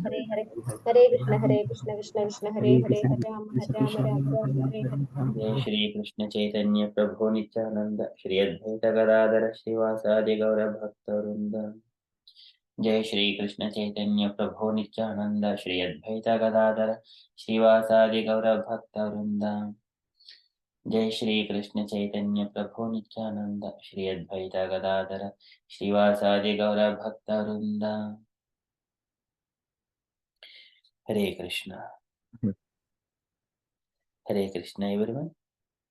Hare Hare, Hare Krishna Krishna Krishna Hare Hare, Hare Rama Rama Rama Hare Hare. जय श्री कृष्ण चैतन्य प्रभु नित्यानंद श्री अद्वैत गदाधर श्रीवासादि गौर भक्तवृंद। जय श्री कृष्ण चैतन्य प्रभु नित्यानंद श्री अद्वैत गदाधर श्रीवासादि गौर भक्तवृंद। जय श्री कृष्ण चैतन्य प्रभु नित्यानंद श्री अद्वैत गदाधर श्रीवासादि गौर भक्तवृंद। हरे Krishna. Hare Krishna everyone.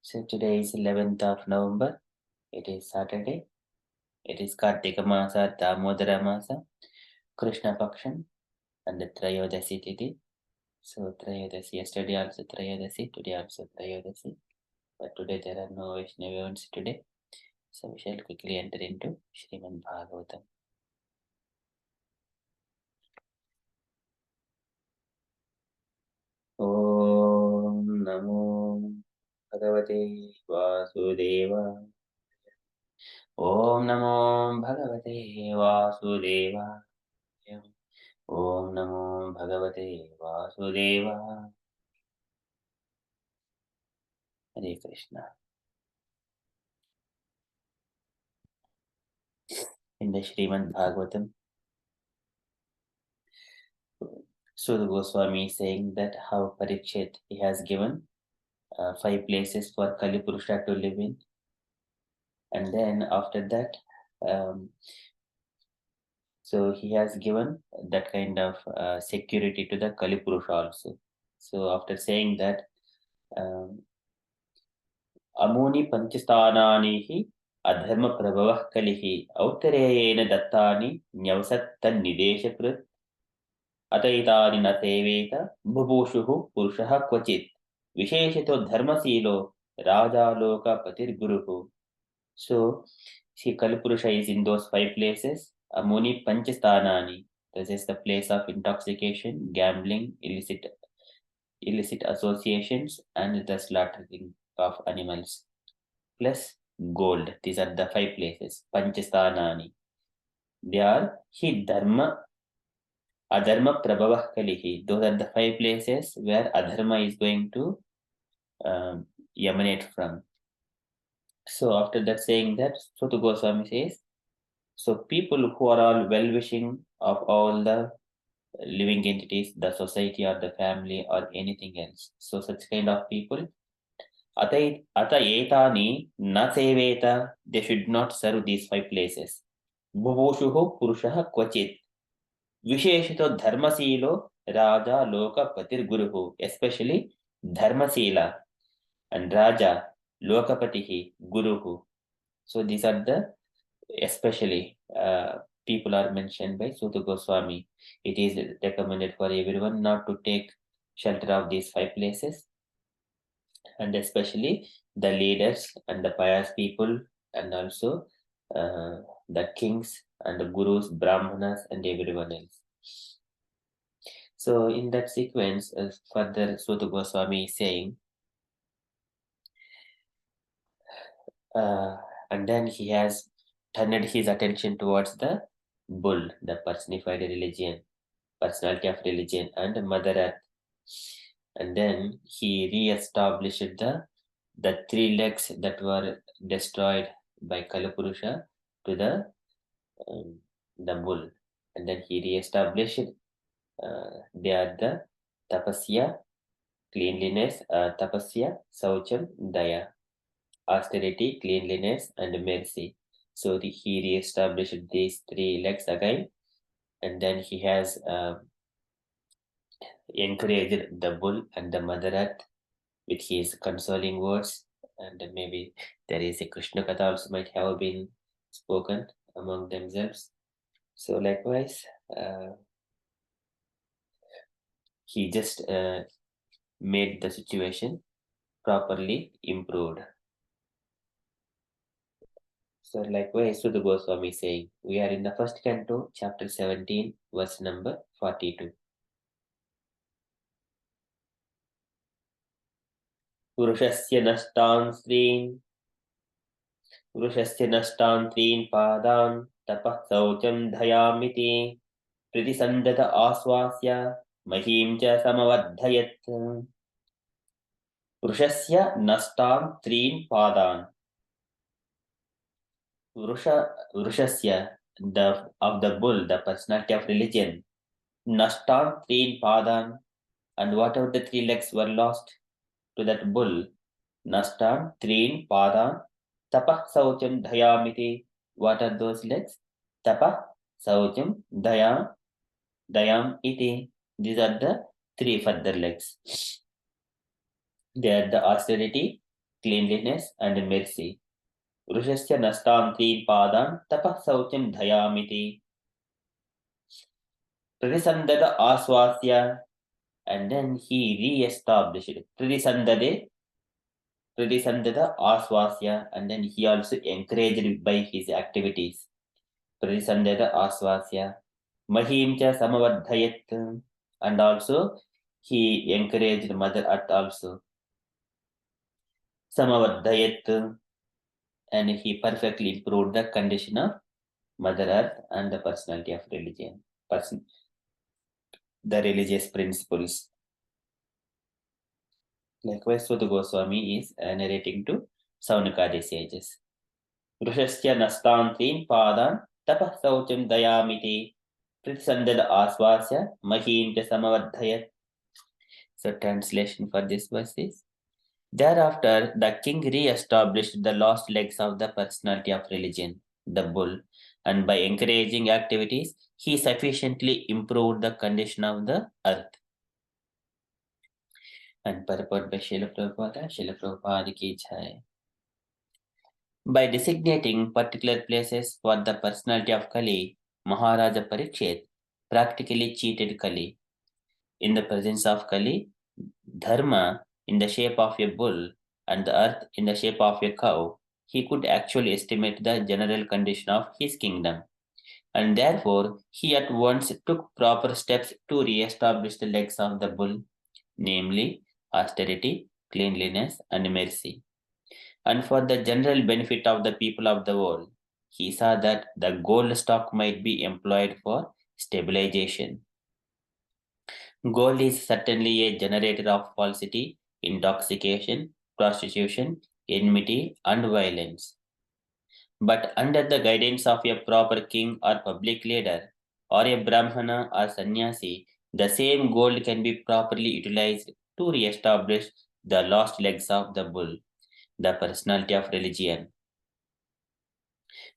So today is 11th of November. It is Saturday. It is Kartika Masa, Damodara Masa, Krishna Paksham, and the Trayodasi Tithi. So Trayodasi, yesterday also Trayodasi, today also Trayodasi. But today there are no Vaishnava events today. So we shall quickly enter into Srimad Bhagavatam. Om Namo Bhagavate Vasudeva. Om Namo Bhagavate Vasudeva. Om Namo Bhagavate Vasudeva. Hare Krishna. In the Srimad Bhagavatam, Sudha Goswami is saying that how Parikshit he has given 5 places for Kali Purusha to live in, and then after that, so he has given that kind of security to the Kali Purusha also. So after saying that, Amuni Panchasthananihi Adharma Prabhavah Kalihi Autareyena Dattani Nyavasattan Nideshakrit Ataitani Nateveta Bhubushuhu Purushaha Kvachit Visheshito Dharmasilo Raja Loka Patir Guruhu. So, see, Kalipurusha is in those 5 places. Amuni Panchasthanani. This is the place of intoxication, gambling, illicit associations, and the slaughtering of animals. Plus gold. These are the 5 places. Panchasthanani. They are Hi Dharma, Adharma Prabhavah Kalihi. Those are the 5 places where Adharma is going to emanate from. So after that saying that, Sutta Goswami says, so people who are all well-wishing of all the living entities, the society or the family or anything else. So such kind of people, Ata etani na seveta, they should not serve these 5 places. Bhuvushuhu purushaha kvachit. Visheshito dharmasilo raja loka patir guruhu. Especially dharmasila and raja lokapatihi guruhu. So these are the especially people are mentioned by Sutta Goswami. It is recommended for everyone not to take shelter of these 5 places, and especially the leaders and the pious people, and also the kings and the gurus, brahmanas, and everyone else. So in that sequence, further Sutta Goswami is saying, and then he has turned his attention towards the bull, the personified personality of religion, and Mother Earth. And then he re-established the 3 legs that were destroyed by Kalapurusha to the bull. And then he re-established they are the tapasya, cleanliness, tapasya, saucham, daya, austerity, cleanliness, and mercy. So he re-established these 3 legs again, and then he has encouraged the bull and the Mother Earth with his consoling words, and maybe there is a Krishna Katha also might have been spoken among themselves. So likewise, he just made the situation properly improved. So likewise, Sudha Goswami saying, we are in the first canto, chapter 17, verse number 42. Purushasya nashtan स्त्रीन् पादान् tapah saucham dhayamiti Pratisandata aswasya mahim cha samavadhayat. Vrushasya nastam trin padan. Vrushasya, of the bull, the personality of religion. Nastam trin padan, and whatever the three legs were lost to that bull. Nastam trin padan. Tapah saucham dhayamiti. What are those legs? Tapah saucham dayam iti. These are the three further legs. They are the austerity, cleanliness, and mercy. Vrushasya nastam trin padan tapah saucham dhayamiti. Pratisandada aswasya, and then he re-established. Pratisandada aswasya, and then he also encouraged by his activities. Pratisandada aswasya. Mahim cha samavadhayat, and also he encouraged Mother Earth also. Samavadhayat, and he perfectly improved the condition of Mother Earth and the personality of religion, the religious principles. Likewise, Sutta Goswami is narrating to Saunakadi sages. Vrushasya nastantin padan tapah saucham dayamiti pratisandada aswasya mahim cha samavadhayat. So translation for this verse is, thereafter the king re-established the lost legs of the personality of religion, the bull, and by encouraging activities, he sufficiently improved the condition of the earth. And purport by Srila Prabhupada ki jai. By designating particular places for the personality of Kali, Maharaja Parikshit practically cheated Kali. In the presence of Kali, Dharma in the shape of a bull and the earth in the shape of a cow, he could actually estimate the general condition of his kingdom. And therefore, he at once took proper steps to re-establish the legs of the bull, namely austerity, cleanliness, and mercy. And for the general benefit of the people of the world, he saw that the gold stock might be employed for stabilization. Gold is certainly a generator of falsity, intoxication, prostitution, enmity, and violence. But under the guidance of a proper king or public leader, or a brahmana or sannyasi, the same gold can be properly utilized to re-establish the lost legs of the bull, the personality of religion.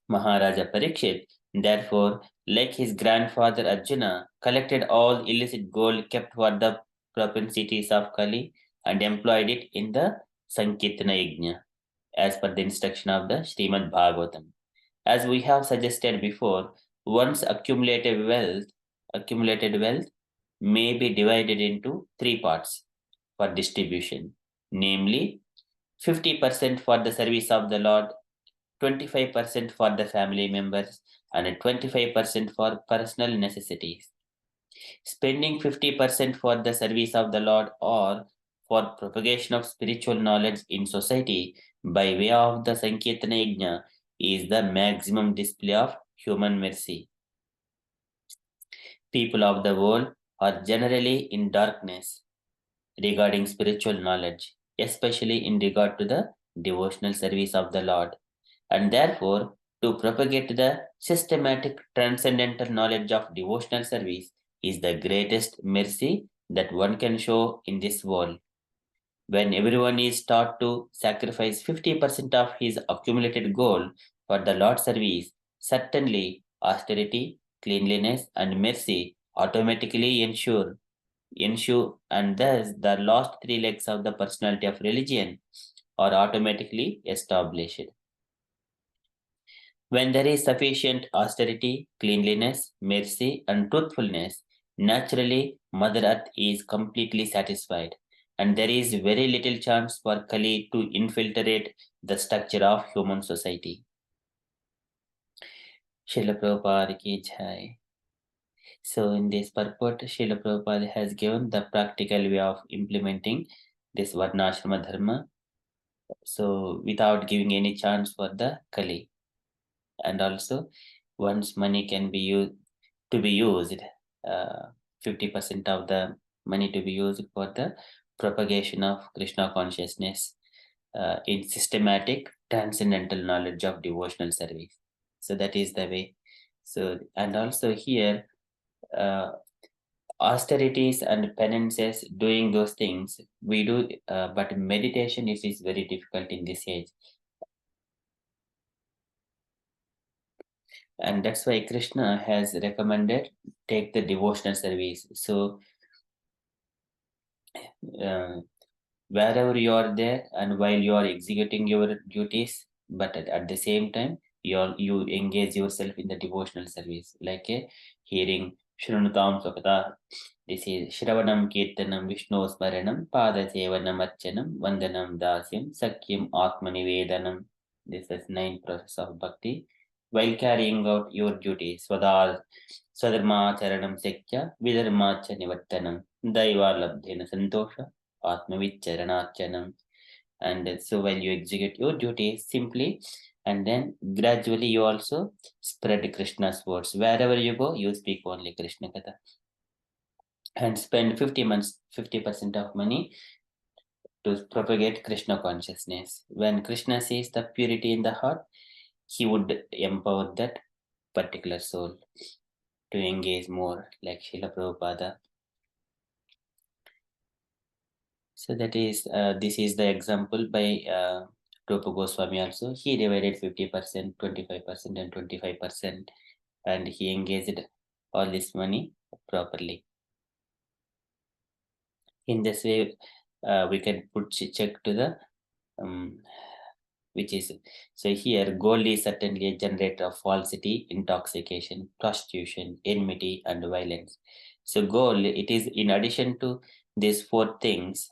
Maharaja Parikshit, therefore, like his grandfather Arjuna, collected all illicit gold kept for the propensities of Kali and employed it in the Sankirtana Yajna, as per the instruction of the Srimad Bhagavatam. As we have suggested before, one's accumulated wealth may be divided into three parts for distribution, namely 50% for the service of the Lord, 25% for the family members, and 25% for personal necessities. Spending 50% for the service of the Lord or for propagation of spiritual knowledge in society by way of the Sankirtana Yajna is the maximum display of human mercy. People of the world are generally in darkness regarding spiritual knowledge, especially in regard to the devotional service of the Lord. And therefore, to propagate the systematic transcendental knowledge of devotional service is the greatest mercy that one can show in this world. When everyone is taught to sacrifice 50% of his accumulated gold for the Lord's service, certainly austerity, cleanliness, and mercy automatically ensue, and thus the lost three legs of the personality of religion are automatically established. When there is sufficient austerity, cleanliness, mercy, and truthfulness, naturally Mother Earth is completely satisfied, and there is very little chance for Kali to infiltrate the structure of human society. Srila Prabhupada ki jai. So in this purport, Srila Prabhupada has given the practical way of implementing this Varnashrama Dharma, so without giving any chance for the Kali. And also, one's money can be used 50% of the money to be used for the propagation of Krishna consciousness in systematic transcendental knowledge of devotional service. So that is the way. So, and also here, austerities and penances, doing those things we do, but meditation is very difficult in this age. And that's why Krishna has recommended take the devotional service. So wherever you are there and while you are executing your duties, but at the same time you engage yourself in the devotional service, like a hearing Shrunutam Sakata. This is Shravanam Kirtanam Vishnu Smaranam Pada Sevanam Archanam Vandanam Dasyam Sakyam Atmanivedanam. This is 9 process of bhakti. While carrying out your duties, Swadharma Charanam Sekya Vidharma Nivattanam Daiva Labdhena Santosha Atmaviccharanachanam. And so while you execute your duty simply, and then gradually you also spread Krishna's words. Wherever you go, you speak only Krishna Katha. And spend 50% of money to propagate Krishna consciousness. When Krishna sees the purity in the heart, he would empower that particular soul to engage more, like Srila Prabhupada. So that is, this is the example by Rupa Goswami also. He divided 50%, 25%, and 25%, and he engaged all this money properly. In this way, we can put check to the which is, so here gold is certainly a generator of falsity, intoxication, prostitution, enmity, and violence. So gold, it is in addition to these 4 things,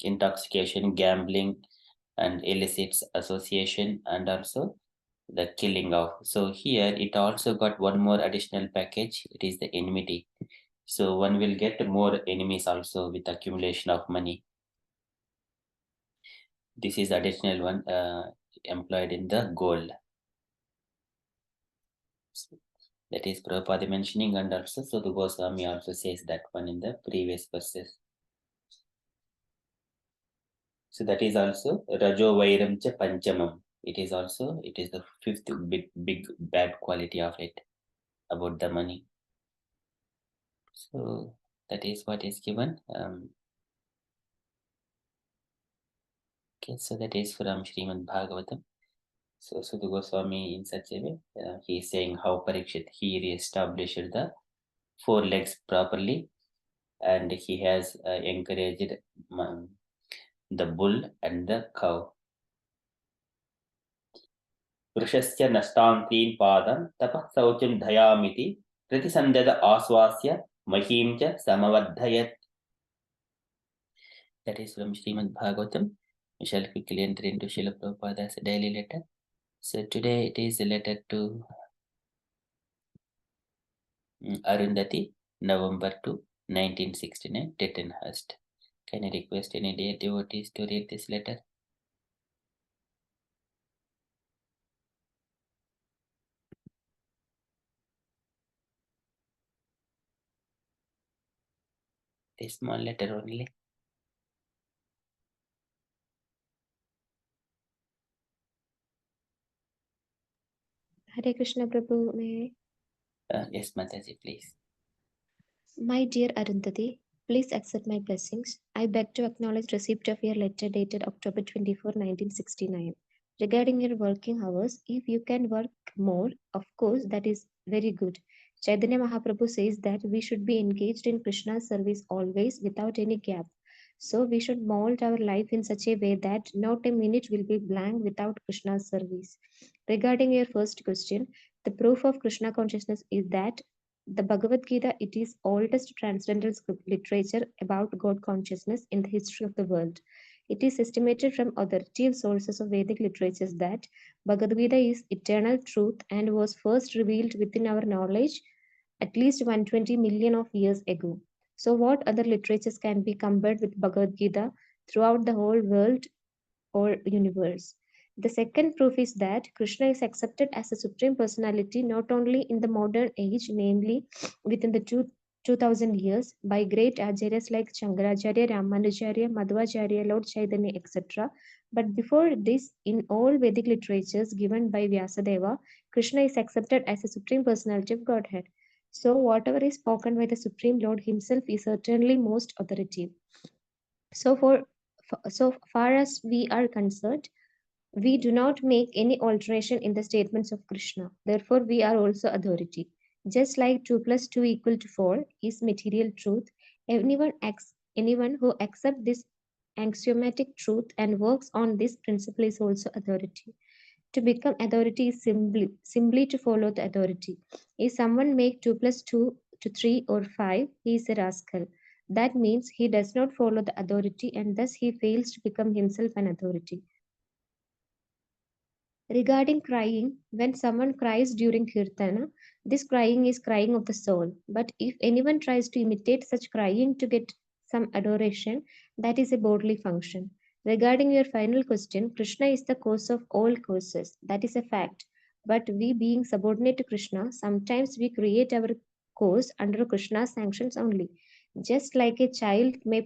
intoxication, gambling, and illicit association, and also the killing of. So here it also got one more additional package. It is the enmity. So one will get more enemies also with accumulation of money. This is additional one employed in the gold. So that is Prabhupada mentioning, and also so the Goswami also says that one in the previous verses. So that is also Rajo Vairam Cha Panchamam. It is the 5th big bad quality of it, about the money. So that is what is given. Okay, so that is from Srimad Bhagavatam. So the Goswami in such a way, he is saying how Parikshit, he re-established the 4 legs properly, and he has encouraged the bull and the cow. वृषस्य नष्टां 3 पादं तपः शौचं धयामिति प्रतिसन्दद आश्वास्य महीं च समवर्धयत्. That is from Srimad Bhagavatam. We shall quickly enter into Srila Prabhupada's daily letter. So today it is a letter to Arundhati, November 2, 1969, Dettenhurst. Can I request any dear devotees to read this letter? This small letter only. Hare Krishna Prabhu, may Yes, Mataji, please. My dear Arundhati, please accept my blessings. I beg to acknowledge receipt of your letter dated October 24, 1969. Regarding your working hours, if you can work more, of course, that is very good. Chaitanya Mahaprabhu says that we should be engaged in Krishna's service always without any gap. So we should mold our life in such a way that not a minute will be blank without Krishna's service. Regarding your first question, the proof of Krishna consciousness is that the Bhagavad Gita, it is oldest transcendental literature about God consciousness in the history of the world. It is estimated from authoritative sources of Vedic literatures that Bhagavad Gita is eternal truth and was first revealed within our knowledge at least 120 million of years ago. So what other literatures can be compared with Bhagavad Gita throughout the whole world or universe? The second proof is that Krishna is accepted as a supreme personality not only in the modern age, namely within the 2000 years by great acharyas like Shankaracharya, Ramanujacharya, Madhvacharya, Lord Chaitanya, etc. But before this, in all Vedic literatures given by Vyasadeva, Krishna is accepted as a supreme personality of Godhead. So whatever is spoken by the Supreme Lord himself is certainly most authoritative. So so far as we are concerned, we do not make any alteration in the statements of Krishna. Therefore, we are also authority. Just like 2 plus 2 equal to 4 is material truth, anyone who accepts this axiomatic truth and works on this principle is also authority. To become authority is simply to follow the authority. If someone make 2 plus 2 to 3 or 5, he is a rascal. That means he does not follow the authority and thus he fails to become himself an authority. Regarding crying, when someone cries during kirtana, this crying is crying of the soul. But if anyone tries to imitate such crying to get some adoration, that is a bodily function. Regarding your final question, Krishna is the cause of all causes. That is a fact. But we, being subordinate to Krishna, sometimes we create our cause under Krishna's sanctions only. Just like a child may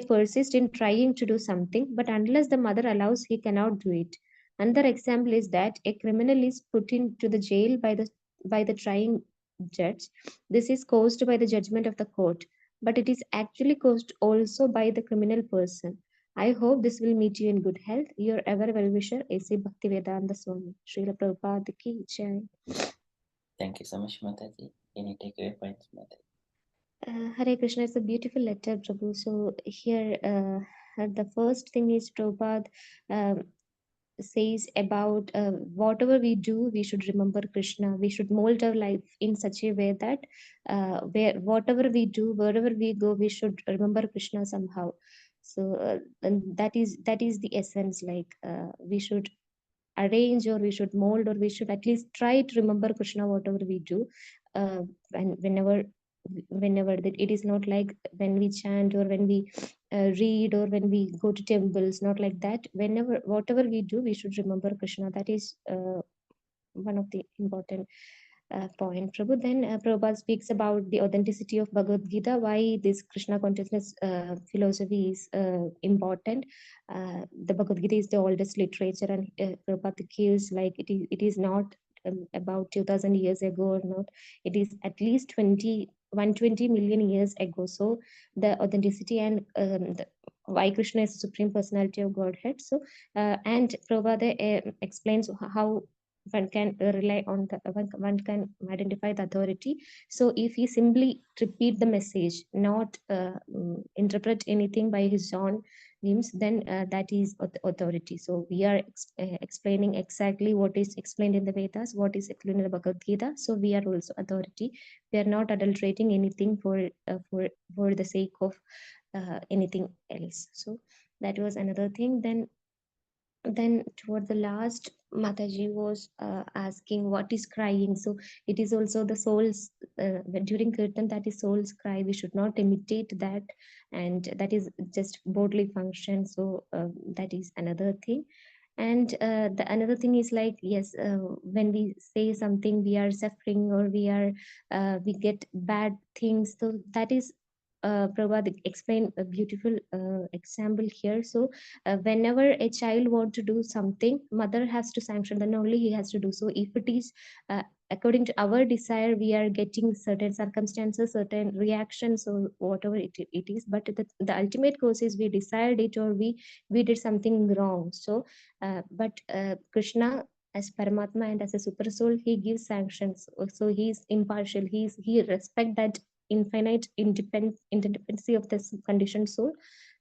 persist in trying to do something, but unless the mother allows, he cannot do it. Another example is that a criminal is put into the jail by the trying judge. This is caused by the judgment of the court, but it is actually caused also by the criminal person. I hope this will meet you in good health. Your ever well-wisher, A.C. Bhaktivedanta Swami. Srila Prabhupada ki jai. Thank you so much, Mataji. Any takeaway points, Mataji? Hare Krishna is a beautiful letter, Prabhu. So here, the first thing is Prabhupada says about whatever we do, we should remember Krishna. We should mold our life in such a way that whatever we do, wherever we go, we should remember Krishna somehow. So and that is the essence. Like we should arrange, or we should mold, or we should at least try to remember Krishna whatever we do. And whenever that, it is not like when we chant or when we read or when we go to temples, not like that. Whenever whatever we do, we should remember Krishna. That is one of the important point, Prabhu. Then Prabhupada speaks about the authenticity of Bhagavad Gita, why this Krishna consciousness philosophy is important. The Bhagavad Gita is the oldest literature, and Prabhupada gives like it is not about 2000 years ago or not. It is at least 120 million years ago. So the authenticity and why Krishna is the supreme personality of Godhead. So and Prabhupada explains how one can rely on the one can identify the authority. So if he simply repeat the message, not interpret anything by his own names, then that is authority. So we are explaining exactly what is explained in the Vedas, what is explained in the Bhagavad Gita. So we are also authority. We are not adulterating anything for the sake of anything else. So that was another thing. Then toward the last, Mataji was asking what is crying. So it is also the soul's during kirtan, that is soul's cry. We should not imitate that, and that is just bodily function. So that is another thing. And the another thing is like, yes, when we say something, we are suffering, or we get bad things. So that is Prabhupada explained a beautiful example here. So whenever a child wants to do something, mother has to sanction, then only he has to do. So if it is according to our desire, we are getting certain circumstances, certain reactions, or whatever it is. But the ultimate cause is we desired it, or we did something wrong. So but Krishna, as Paramatma and as a super soul, he gives sanctions. So he is impartial. He respect that infinite independency of this conditioned soul.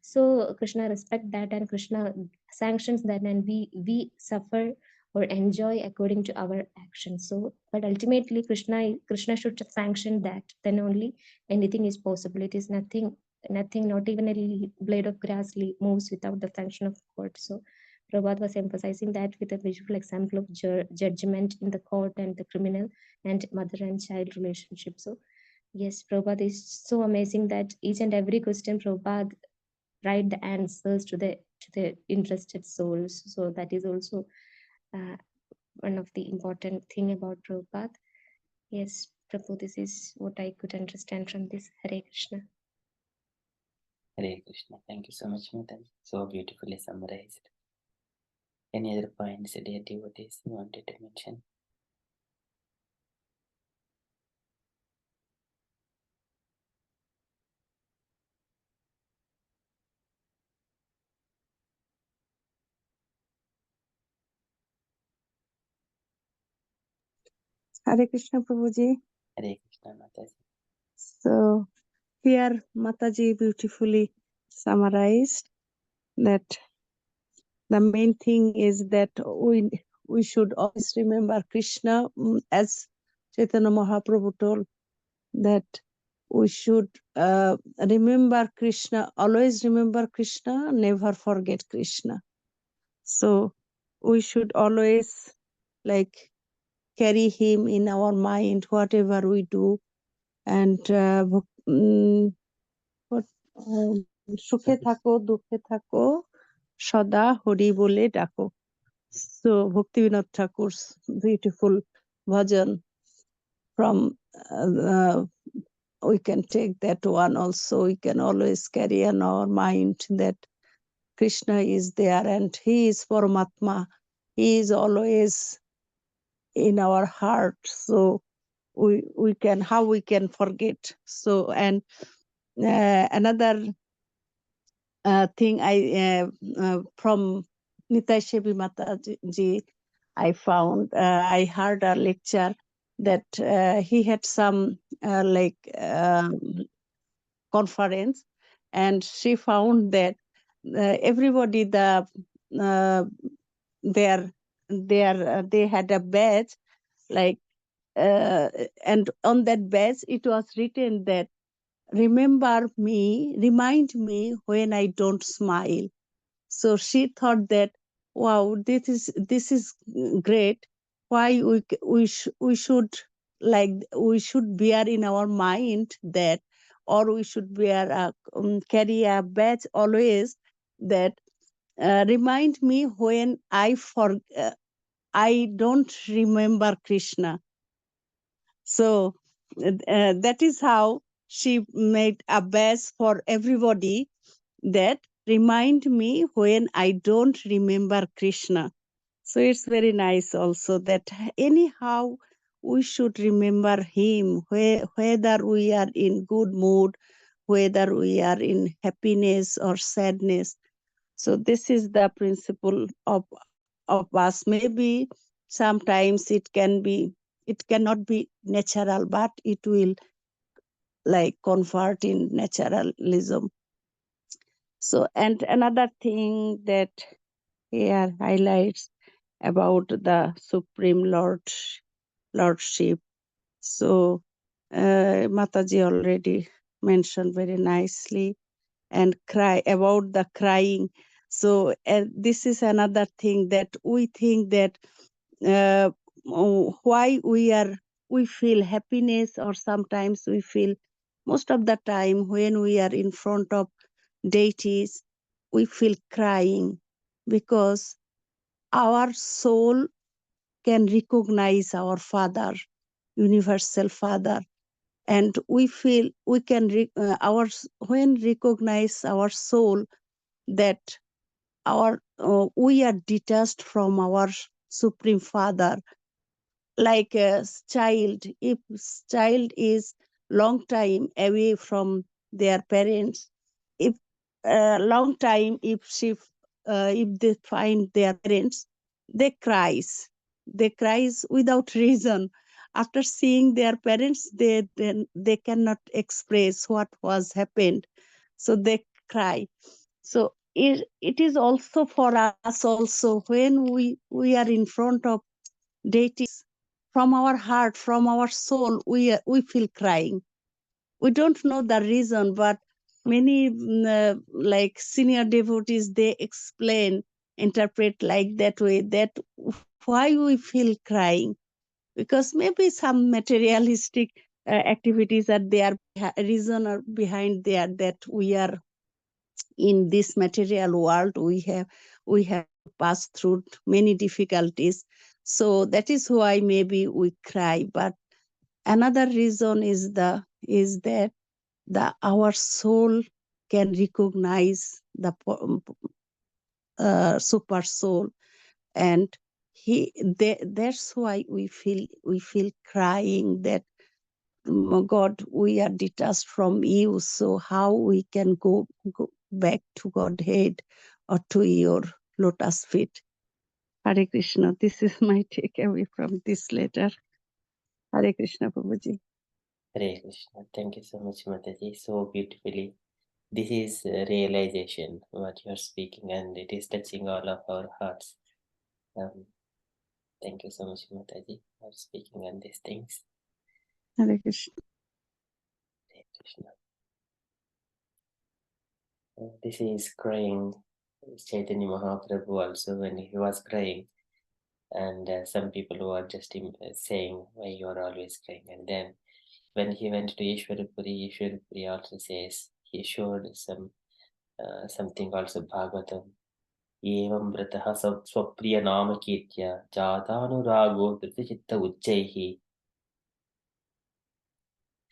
So Krishna respect that, and Krishna sanctions that, and we suffer or enjoy according to our actions. So but ultimately Krishna should sanction that, then only anything is possible. It is nothing, not even a blade of grass moves without the sanction of God. So Prabhupada was emphasizing that with a visual example of judgment in the court and the criminal and mother and child relationship. So yes, Prabhupada is so amazing that each and every question Prabhupada write the answers to the interested souls. So that is also one of the important thing about Prabhupada. Yes. Prabhu, this is what I could understand from this. Hare Krishna. Hare Krishna. Thank you so much, Madam. So beautifully summarized. Any other points, dear devotees, you wanted to mention? Hare Krishna Prabhuji. Hare Krishna, Mataji. So here Mataji beautifully summarized that the main thing is that we should always remember Krishna, as Chaitanya Mahaprabhu told, that we should remember Krishna, always remember Krishna, never forget Krishna. So we should always like carry him in our mind, whatever we do. And সুখে থাকো দুঃখে থাকো সদা হরি বলে ডাকো. So Bhaktivinoda Thakur's beautiful bhajan from we can take that one also. We can always carry in our mind that Krishna is there and he is Paramatma. He is always in our heart. So we can, how we can forget. So and another thing I from Nitai Shebi Mataji I found, I heard a lecture that he had some conference, and she found that everybody they had a badge like and on that badge it was written that remind me when I don't smile. So she thought that, wow, this is great. Why we should bear in our mind that, or we should carry a badge always that remind me when I don't remember Krishna. So that is how she made a badge for everybody that remind me when I don't remember Krishna. So it's very nice also that anyhow we should remember him, whether we are in good mood, whether we are in happiness or sadness. So this is the principle of us. Maybe sometimes it cannot be natural, but it will like convert in naturalism. So, and another thing that here highlights about the Supreme Lordship. So, Mataji already mentioned very nicely, and cry about the crying. So, this is another thing that we think that why we feel happiness, or sometimes we feel, most of the time when we are in front of deities, we feel crying because our soul can recognize our Father, universal Father, and we feel we can when recognize our soul that we are detached from our Supreme Father. Like a child, if child is long time away from their parents, if long time, if they find their parents, they cries without reason. After seeing their parents, they cannot express what was happened, so they cry. So it is also for us also, when we are in front of deities, from our heart, from our soul, we feel crying. We don't know the reason, but many like senior devotees, they interpret like that way, that why we feel crying, because maybe some materialistic activities are there, reason or behind there, that we are in this material world, we have passed through many difficulties. So that is why maybe we cry. But Another reason is that our soul can recognize the super soul, and that's why we feel crying that, God, we are detached from you, so how we can go back to Godhead or to your lotus feet. Hare Krishna. This is my takeaway from this letter. Hare Krishna, Prabhuji. Hare Krishna. Thank you so much, Mataji. So beautifully. This is realization, what you are speaking, and it is touching all of our hearts. Thank you so much, Mataji, for speaking on these things. Hare Krishna. Hare Krishna. This is crying. Chaitanya Mahaprabhu also, when he was crying, and some people who are just saying, why you are always crying. And then when he went to Ishwarapuri also says, he showed something also Bhagavatam. Evam vrataha swapriya nama kirtya jatanurago dhritajita uchchaihi.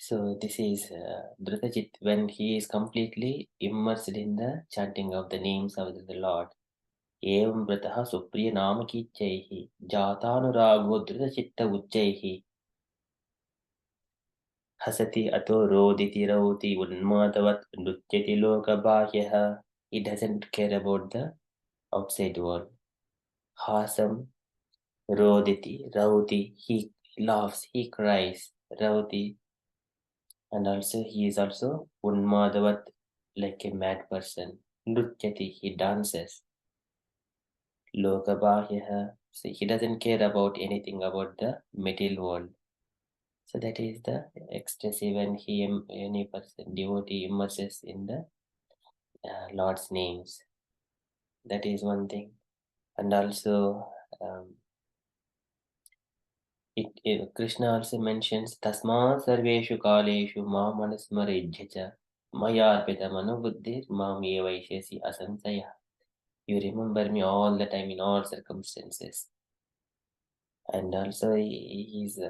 So this is Dhritajit when he is completely immersed in the chanting of the names of the Lord. Evam vrataha supriya nama kirtyaihi jatanurago dhritajita uchchaihi. Hasati ato roditi rauti unmadavat nrutyati lokabhyaha. He doesn't care about the outside world. Hasam roditi rauti, he laughs, he cries. Rauti, and also he is also unmadavat, like a mad person. Nrutyati, he dances. Lokabhyaha, so he doesn't care about anything about the material world. So that is the ecstasy when any person, devotee, immerses in the Lord's names. That is one thing. And also Krishna also mentions Tasma Sarveshu Kaleshu Ma Manasmarejyacha Maya Pita Manobuddhir Mam Evaishesi Asansaya. You remember me all the time in all circumstances. And also he's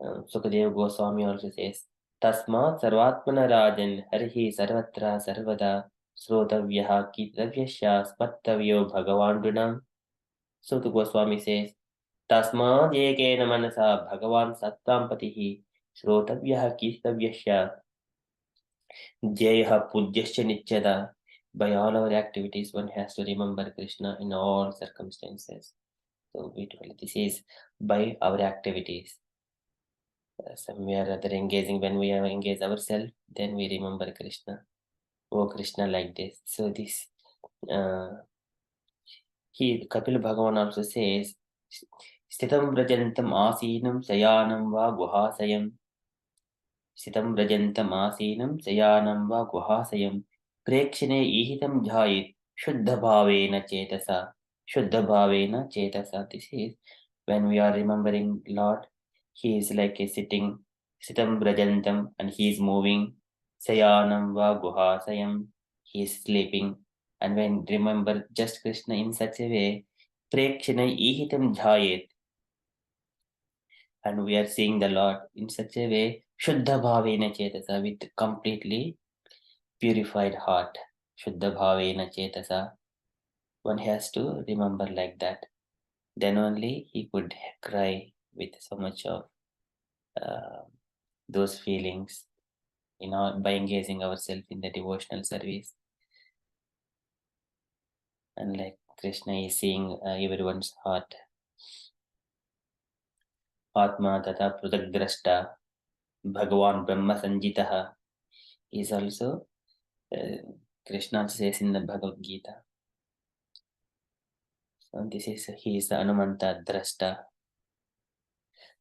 Sukadeva Goswami also says Tasma Sarvatmana Rajan Harihi Sarvatra Sarvada Srotavyaha Kitavyasya Spattavyo Bhagavan. So the Goswami says Tasmad ekena manasa Bhagavan Sattam Patihi Srotavyaha Kitavyasya Jayaha Pudyasya Nityada. By all our activities, one has to remember Krishna in all circumstances. So beautifully, this is by our activities. Somewhere or other engaging, when we are engaged ourselves, then we remember Krishna. Oh Krishna, like this. So this Kapil Bhagavan also says Stitam Brajantam Asinam Sayanam Va Guhasayam. Stitam Brajantam Asinam Sayanam Va Guhasayam Prekshine Ihitam Jhayit Shuddha Bhavena Chetasa. Shuddha Bhavena Chetasa. This is when we are remembering Lord, he is like a sitting, Sitam Brajantam, and he is moving. Sayanam Va Guhasayam, he is sleeping. And when remember just Krishna in such a way, Prekshana Ihitam Jhayet, and we are seeing the Lord in such a way, Shuddha Bhavena Chetasa, with completely purified heart. Shuddha Bhavena Chetasa. One has to remember like that. Then only he could cry with so much of those feelings, by engaging ourselves in the devotional service. And like Krishna is seeing everyone's heart. Atma tata prutakdrashta Bhagavan Brahma Sanjitaha is also Krishna says in the Bhagavad Gita. So this is, he is the Anumanta Drashta.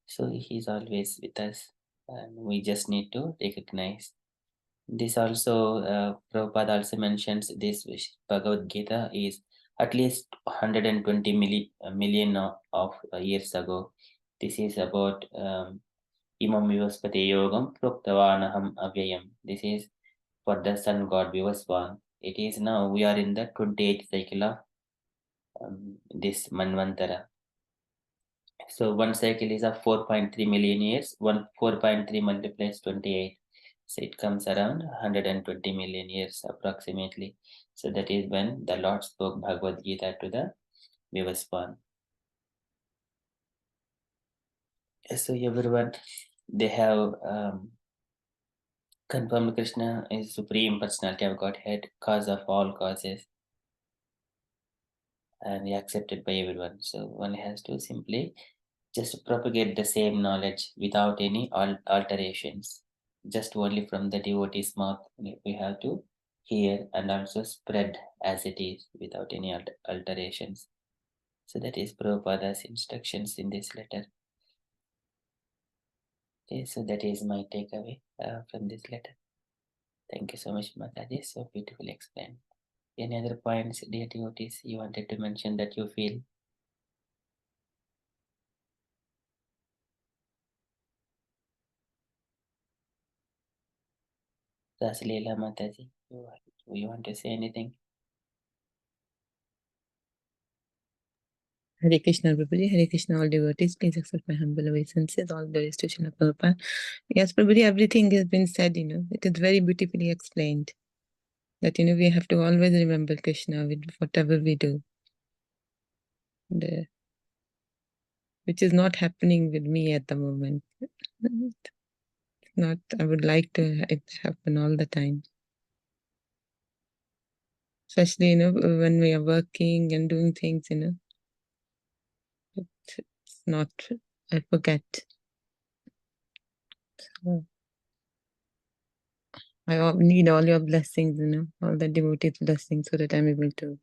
So he is always with us, and we just need to recognize. This also, Prabhupada also mentions this Bhagavad Gita is at least 120 million of years ago. This is about Imam Vivaspati Yogam Proktavanaham Avyayam. This is for the sun god Vivaswan. It is now, we are in the 28th cycle of this Manvantara. So one cycle is of 4.3 million years. 4.3 multiplies 28. So it comes around 120 million years approximately. So that is when the Lord spoke Bhagavad Gita to the Vivaspan. So everyone, they have confirmed Krishna is Supreme Personality of Godhead, cause of all causes, and accepted by everyone. So one has to simply just propagate the same knowledge without any alterations. Just only from the devotee's mouth, we have to hear and also spread as it is without any alterations. So that is Prabhupada's instructions in this letter. Okay, so that is my takeaway from this letter. Thank you so much, Mataji. So beautifully explained. Any other points, dear devotees, you wanted to mention that you feel? Rasalila Mataji, you want to say anything? Hare Krishna, Prabhuji. Hare Krishna, all devotees. Please accept my humble obeisances. All glories to Srila Prabhupada. Yes, Prabhuji, everything has been said, It is very beautifully explained. That, we have to always remember Krishna with whatever we do. And, which is not happening with me at the moment. Not, I would like to it happen all the time. Especially, when we are working and doing things, it's not, I forget. So, I need all your blessings, all the devotees' blessings so that I'm able to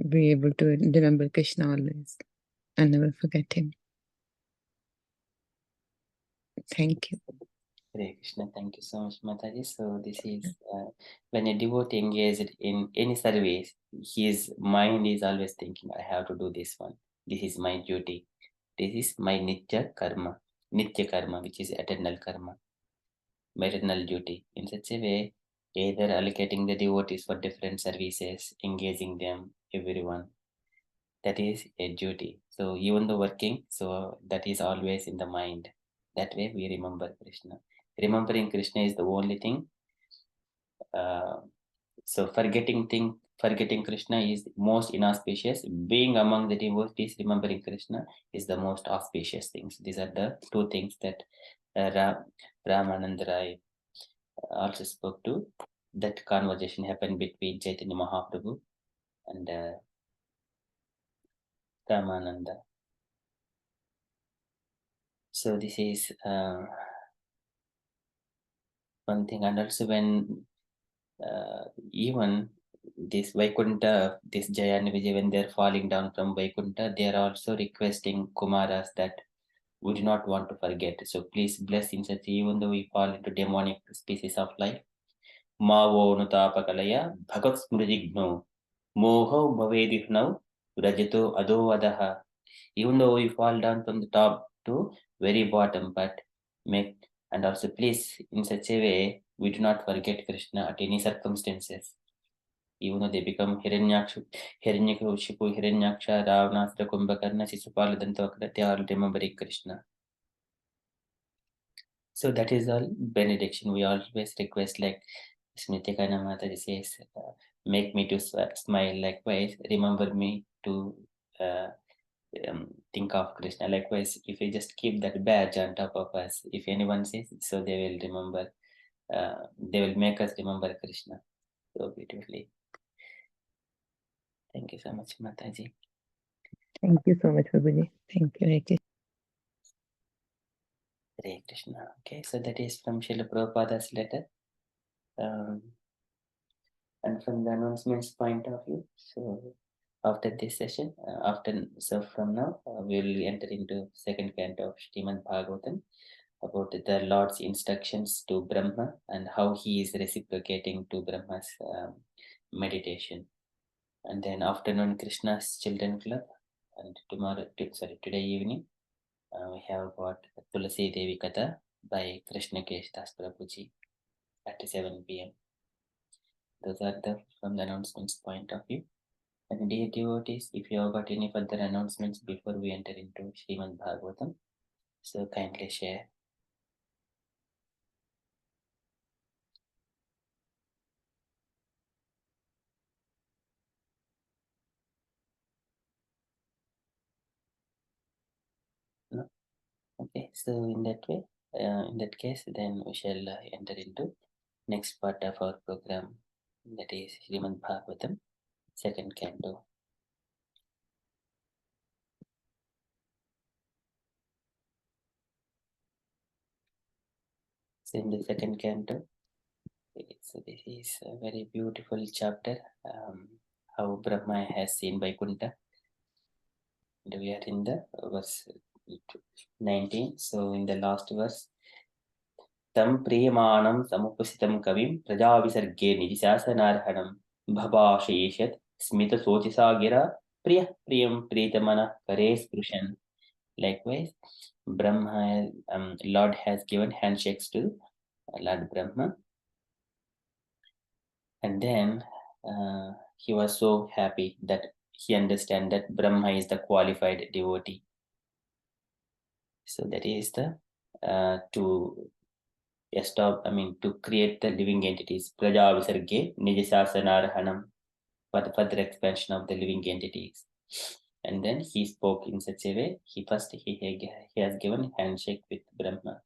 be able to remember Krishna always and never forget him. Thank you. Hare Krishna, thank you so much, Mataji. So this is when a devotee engaged in any service, his mind is always thinking, I have to do this one. This is my duty. This is my Nitya karma, which is eternal karma, my eternal duty. In such a way, either allocating the devotees for different services, engaging them, everyone, that is a duty. So even though working, so that is always in the mind. That way we remember Krishna. Remembering Krishna is the only thing. So forgetting Krishna is most inauspicious. Being among the devotees, remembering Krishna is the most auspicious things. These are the two things that Ramananda Rai also spoke to. That conversation happened between Chaitanya Mahaprabhu and Ramananda. So this is one thing, and also when even this Vaikuntha, this Jaya and Vijay, when they're falling down from Vaikuntha, they are also requesting Kumaras that we do not want to forget. So please bless in such, even though we fall into demonic species of life. Mavo nutapakalaya bhagat smridigno moho bhavedihno rajato adovadaha. Even though we fall down from the top to very bottom, but make, and also please in such a way we do not forget Krishna at any circumstances. Even though they become Hiranyakashipu, Hiranyaksha, Ravanasura, Kumbhakarna, Sisupala, Dantavakra, they are remembering Krishna. So that is all benediction. We always request, like Smritikana Mataji says, make me to smile. Likewise, remember me to think of Krishna. Likewise, if we just keep that badge on top of us, if anyone says, so they will remember, they will make us remember Krishna so beautifully. Thank you so much, Mataji. Thank you so much, Prabhuji. Thank you, Hare Krishna. Hare Krishna. Okay, so that is from Srila Prabhupada's letter. And from the announcements point of view, so after this session, from now, we will enter into second canto of Srimad Bhagavatam about the Lord's instructions to Brahma and how he is reciprocating to Brahma's meditation. And then afternoon, Krishna's Children Club, and today evening, we have got Tulasi Devi Katha by Krishna Kesh Das Prabhuji at 7 p.m. Those are from the announcements point of view. And dear devotees, if you have got any further announcements before we enter into Srimad Bhagavatam, so kindly share. No? Okay, so in that way, in that case, then we shall enter into next part of our program, that is Srimad Bhagavatam, second canto. So in the second canto, this is a very beautiful chapter, how Brahma has seen Vaikuntha. And we are in the verse 19. So in the last verse, Tam Priyamanam Samupusitam Kavim Prajavisarge Nijisasanarhanam Bhabasheshat Smita Sochisagira Priya Priyam Pritamana Kares Krushan. Likewise, Brahma, Lord has given handshakes to Lord Brahma, and then he was so happy that he understand that Brahma is the qualified devotee. So that is the to create the living entities, Praja Visarge Nijasasanarhanam, for the further expansion of the living entities. And then he spoke in such a way, he has given handshake with Brahma.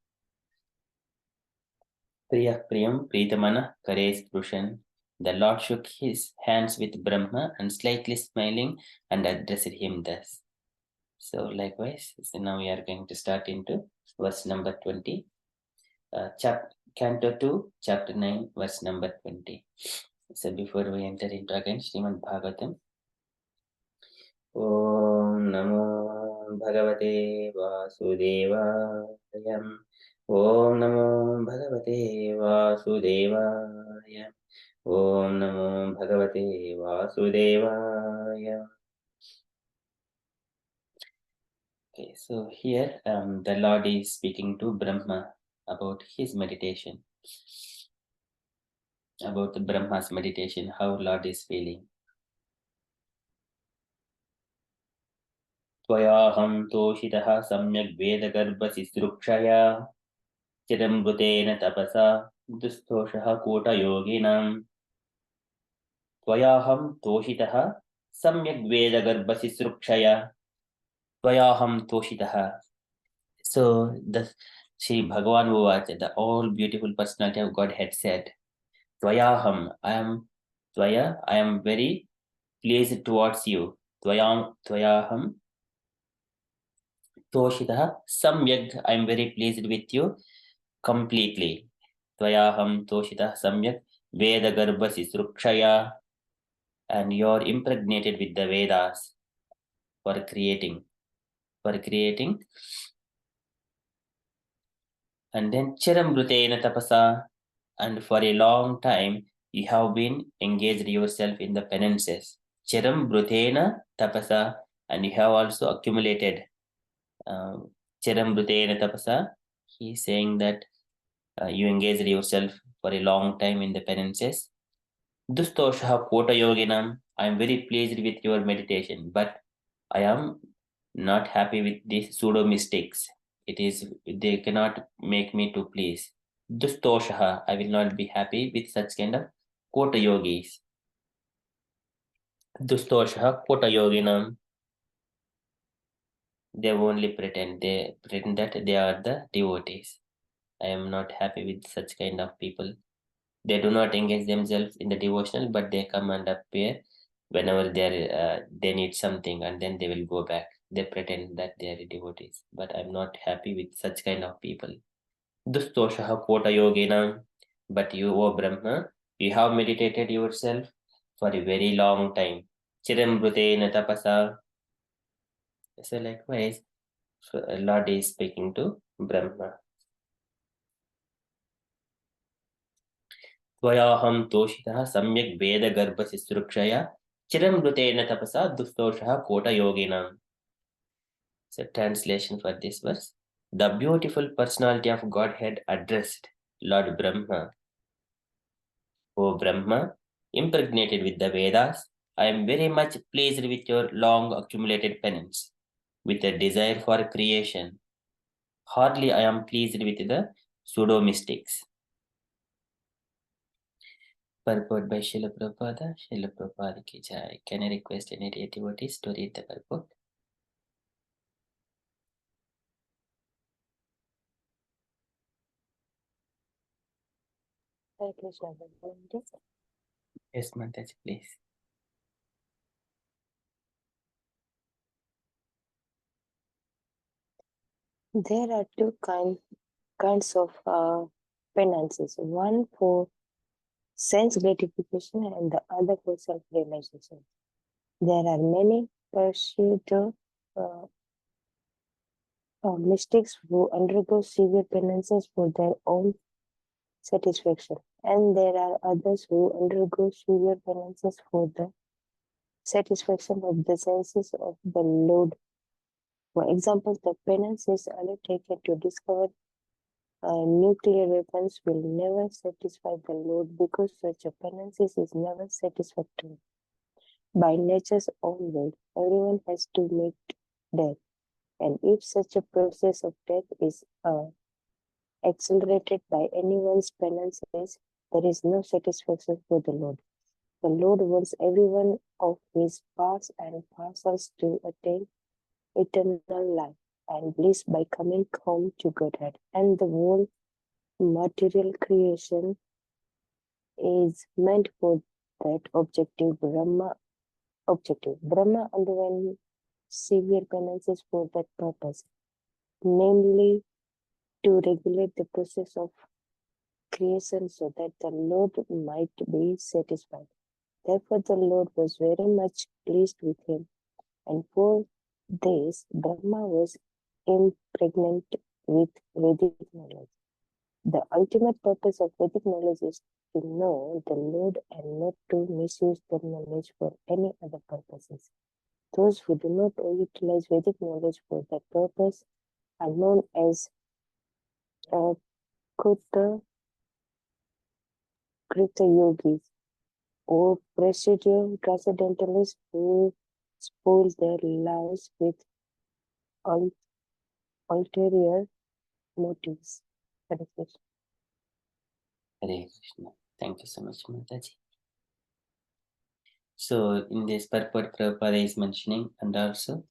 Priya Priyam Pritamana Kares Prushan. The Lord shook his hands with Brahma and slightly smiling and addressed him thus. So likewise, so now we are going to start into verse number 20. Canto 2, chapter 9, verse number 20. So before we enter into again Srimad Bhagavatam, Om Namo Bhagavate Vasudevaya. Om Namo Bhagavate Vasudevaya. Om Namo Bhagavate Vasudevaya. Okay, so here the Lord is speaking to Brahma about his meditation, about the Brahma's meditation, how Lord is feeling. त्वयाहं तोषितः सम्यग् वेदगर्भशिश्रुक्षया चिदमृतेन तपसा दुस्तोषः कूटयोगिनां. त्वयाहं तोषितः सम्यग् वेदगर्भशिश्रुक्षया. त्वयाहं तोषितः. So the Sri Bhagavan Uvacha, the all beautiful personality of God had said, Tvayaham, I am very pleased towards you. Tvayaham Toshitah Samyak, I am very pleased with you completely. Tvayaham Toshitah Samyak Veda Garbha Sisrukshaya, and you are impregnated with the Vedas for creating. And then Chirambrutena Tapasa, and for a long time you have been engaged yourself in the penances. Chirambrutena Tapasa, and you have also accumulated Chirambrutena Tapasa. He is saying that you engaged yourself for a long time in the penances. Dustoshaha Kota Yoginam, I am very pleased with your meditation, but I am not happy with these pseudo mistakes. They cannot make me to please. Dustoshaha, I will not be happy with such kind of Kota Yogis. Dustoshaha Kota Yoginam, they only pretend. They pretend that they are the devotees. I am not happy with such kind of people. They do not engage themselves in the devotional, but they come and appear whenever they need something, and then they will go back. They pretend that they are devotees, but I'm not happy with such kind of people. Dustoshaha Kota Yogina, but you, O Brahma, you have meditated yourself for a very long time. Chirambrutena Tapasa. So likewise, Lord is speaking to Brahma. Tvayaham Toshitah Samyak Veda Garbha Sisrukshaya Chirambrutena Tapasa Dustoshaha Kota Yoginam. So translation for this verse. The beautiful personality of Godhead addressed Lord Brahma. O Brahma, impregnated with the Vedas, I am very much pleased with your long accumulated penance, with a desire for creation. Hardly I am pleased with the pseudo-mystics. Purport by Srila Prabhupada. Srila Prabhupada ki jai. Can I request any devotees to read the purport? Hare Krishna. Yes, Mataji, please. There are two kinds of penances. One for sense gratification and the other for self-realization. There are many pursued mystics who undergo severe penances for their own satisfaction, and there are others who undergo severe penances for the satisfaction of the senses of the Lord. For example, the penance is undertaken to discover nuclear weapons will never satisfy the Lord because such a penance is never satisfactory. By nature's own will, everyone has to meet death, and if such a process of death is accelerated by anyone's penances, there is no satisfaction for the Lord. The Lord wants every one of his parts and parcels to attain eternal life and bliss by coming home to Godhead, and the whole material creation is meant for that objective. Brahma underwent severe penances for that purpose, namely to regulate the process of creation so that the Lord might be satisfied. Therefore, the Lord was very much pleased with him, and for this Brahma was impregnant with Vedic knowledge. The ultimate purpose of Vedic knowledge is to know the Lord and not to misuse the knowledge for any other purposes. Those who do not utilize Vedic knowledge for that purpose are known as Krita yogis or transcendentalists who spoil their lives with ulterior motives. Hare Krishna. Hare Krishna. Thank you so much, Mataji. So, in this purport, Prabhupada is mentioning, and also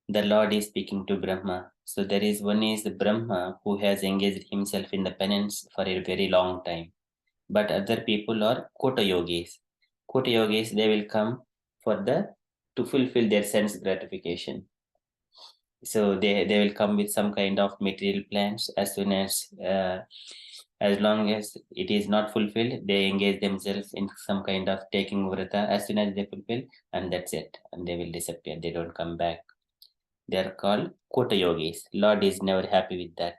the Lord is speaking to Brahma. So, there is one is the Brahma who has engaged himself in the penance for a very long time. But other people are Kota yogis. Kota yogis, they will come to fulfill their sense gratification. So they will come with some kind of material plans. As long as it is not fulfilled, they engage themselves in some kind of taking vrata. As soon as they fulfill, and that's it, and they will disappear. They don't come back. They are called Kota yogis. Lord is never happy with that.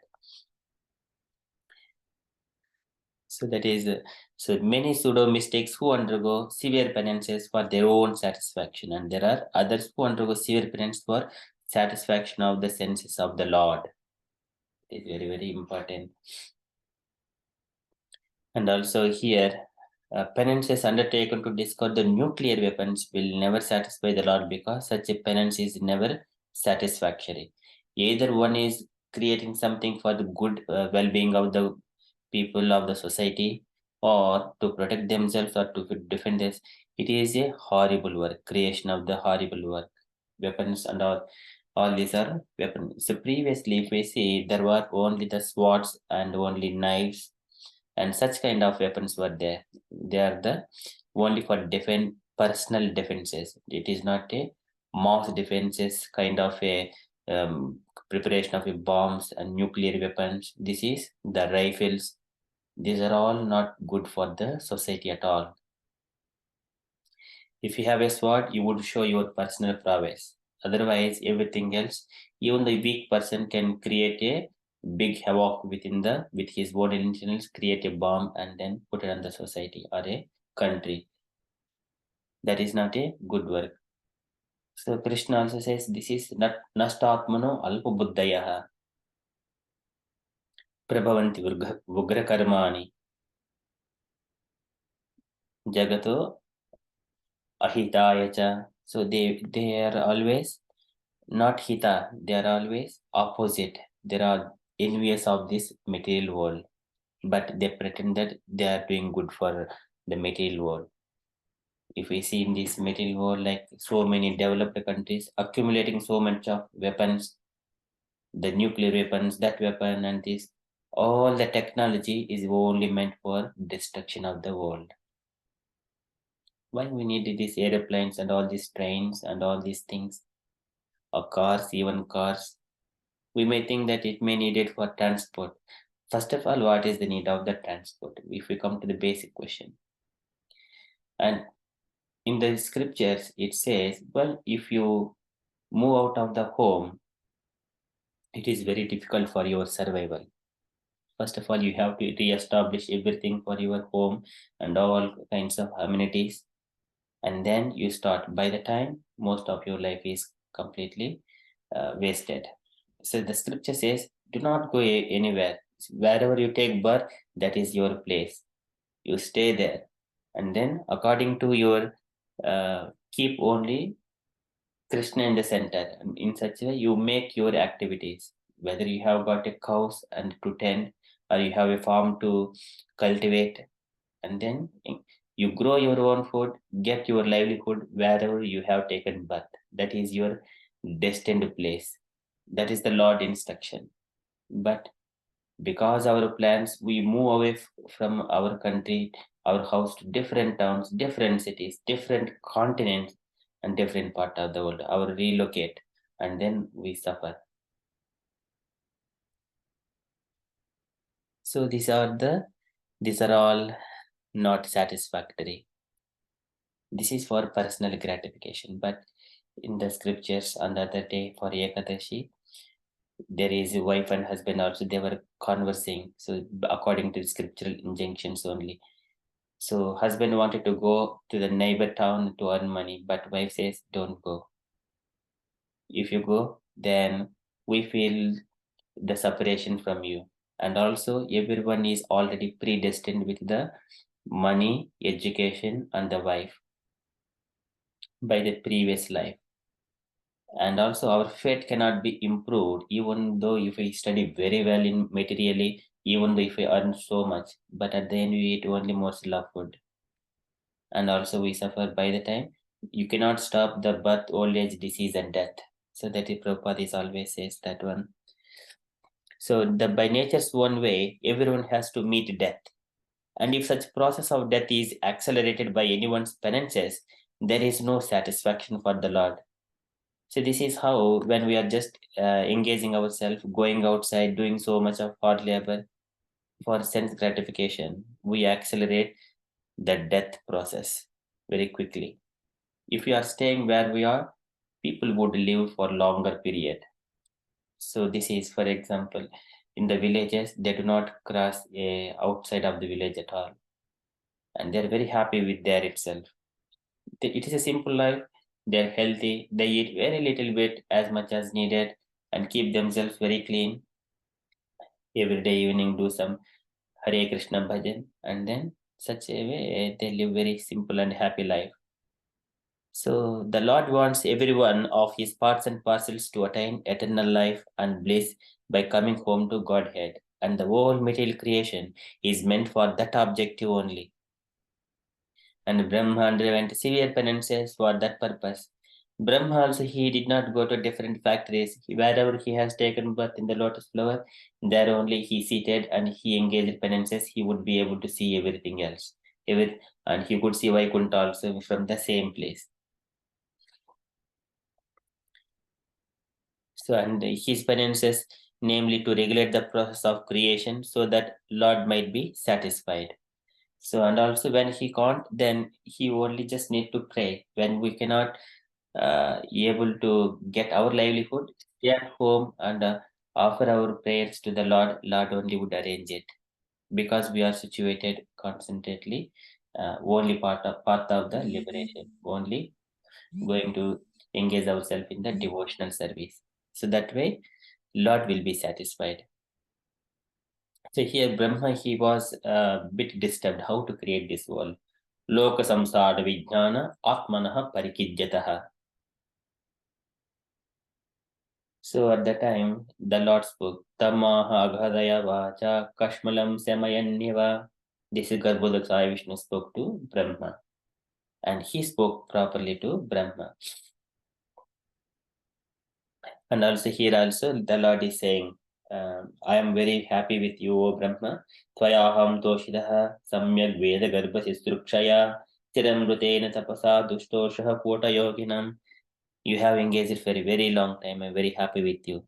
So that is so many pseudo mystics who undergo severe penances for their own satisfaction, and there are others who undergo severe penance for satisfaction of the senses of the Lord. It is very, very important. And also here, penances undertaken to discover the nuclear weapons will never satisfy the Lord because such a penance is never satisfactory. Either one is creating something for the good well-being of the people of the society, or to protect themselves or to defend this. It is a horrible work, creation of the horrible work. Weapons and all these are weapons. So previously, if we see, there were only the swords and only knives and such kind of weapons were there. They are the only for personal defenses. It is not a mass defenses kind of a preparation of a bombs and nuclear weapons. This is the rifles. These are all not good for the society at all. If you have a sword, you would show your personal prowess. Otherwise, everything else, even the weak person can create a big havoc with his own intelligence, create a bomb and then put it on the society or a country. That is not a good work. So Krishna also says this is not nastatmano alpa buddhayaha prabhavanti ugra karmani jagato ahitayacha. So they are always not hita, they are always opposite. They are envious of this material world, but they pretend that they are doing good for the material world. If we see in this material world, like so many developed countries accumulating so much of weapons, the nuclear weapons, that weapon, and this, all the technology is only meant for destruction of the world. Why we need these airplanes and all these trains and all these things, or cars, even cars? We may think that it may need it for transport. First of all, what is the need of the transport? If we come to the basic question, and in the scriptures it says, well, if you move out of the home, it is very difficult for your survival. First of all, you have to re-establish everything for your home and all kinds of amenities, and then you start. By the time, most of your life is completely wasted. So the scripture says, do not go anywhere. Wherever you take birth, that is your place. You stay there, and then according to your keep only Krishna in the center. And in such a way, you make your activities. Whether you have got a cows and to tend, or you have a farm to cultivate, and then you grow your own food, get your livelihood wherever you have taken birth. That is your destined place. That is the Lord instruction. But because our plans, we move away from our country, our house, to different towns, different cities, different continents, and different part of the world, our relocate, and then we suffer. So these are all not satisfactory. This is for personal gratification. But in the scriptures on the other day for Ekadashi, there is a wife and husband also, they were conversing. So according to the scriptural injunctions only. So husband wanted to go to the neighbor town to earn money, but wife says, don't go. If you go, then we feel the separation from you. And also everyone is already predestined with the money, education, and the wife by the previous life. And also our fate cannot be improved, even though if we study very well in materially, even though if we earn so much, but at the end we eat only morsel of food. And also we suffer by the time. You cannot stop the birth, old age, disease, and death. So that is Prabhupada is always says that one. So the by nature's one way, everyone has to meet death. And if such process of death is accelerated by anyone's penances, there is no satisfaction for the Lord. So this is how, when we are just engaging ourselves, going outside, doing so much of hard labor for sense gratification, we accelerate the death process very quickly. If we are staying where we are, people would live for longer period. So this is, for example, in the villages, they do not cross outside of the village at all. And they're very happy with there itself. It is a simple life. They're healthy. They eat very little bit, as much as needed, and keep themselves very clean. Every day evening do some Hare Krishna bhajan, and then such a way they live very simple and happy life. So the Lord wants every one of his parts and parcels to attain eternal life and bliss by coming home to Godhead. And the whole material creation is meant for that objective only. And Brahma underwent severe penances for that purpose. Brahma also, he did not go to different factories. Wherever he has taken birth in the lotus flower, there only he seated and he engaged penances. He would be able to see everything else. And he could see Vaikuntha also from the same place. So, and his penances, namely to regulate the process of creation so that Lord might be satisfied. So, and also when he can't, then he only just need to pray. When we cannot able to get our livelihood, stay at home and offer our prayers to the Lord. Lord only would arrange it, because we are situated constantly, only path of the liberation, only going to engage ourselves in the devotional service. So that way, Lord will be satisfied. So here Brahma, he was a bit disturbed how to create this world. Loka samsara vijnana atmanah parikijyatah. So at that time, the Lord spoke, Tamaha aghadaya vacha kashmalam samayanyava. This is Garbhodak Sai Vishnu spoke to Brahma. And he spoke properly to Brahma. And also here also the Lord is saying, I am very happy with you, O Brahma. Tvayaham toshidaha samyak veda garbha sistrukshaya tiramrutena tapasa dushtoshah kota yoginam. You have engaged for a very long time. I am very happy with you.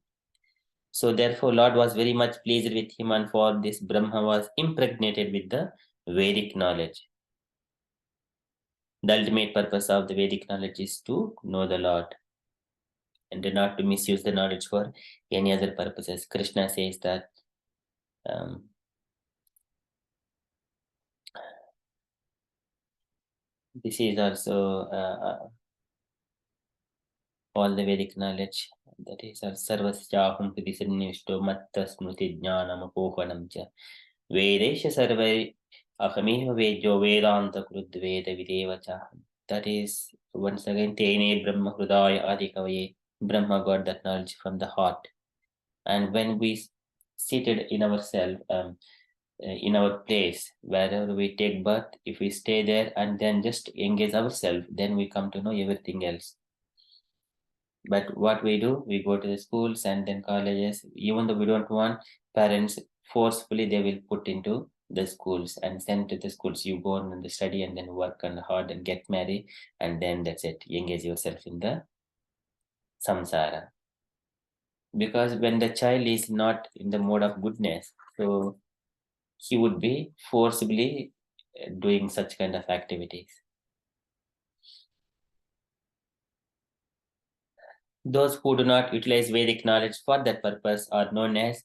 So therefore Lord was very much pleased with him, and for this Brahma was impregnated with the Vedic knowledge. The ultimate purpose of the Vedic knowledge is to know the Lord and not to misuse the knowledge for any other purposes. Krishna says that this is also all the Vedic knowledge, that is sarvasyaham pidisannishto matta smriti jnanam apohanam cha vedesha sarvai ahameva vedyo vedanta krudveda videvacha. That is once again tene brahma hrudaya adikavaye. Brahma got that knowledge from the heart. And when we seated in ourselves, in our place, wherever we take birth, if we stay there and then just engage ourselves, then we come to know everything else. But what we do, we go to the schools and then colleges. Even though we don't want, parents forcefully they will put into the schools and send to the schools. You go on and study and then work and hard and get married, and then that's it. You engage yourself in the samsara. Because when the child is not in the mode of goodness, so he would be forcibly doing such kind of activities. Those who do not utilize Vedic knowledge for that purpose are known as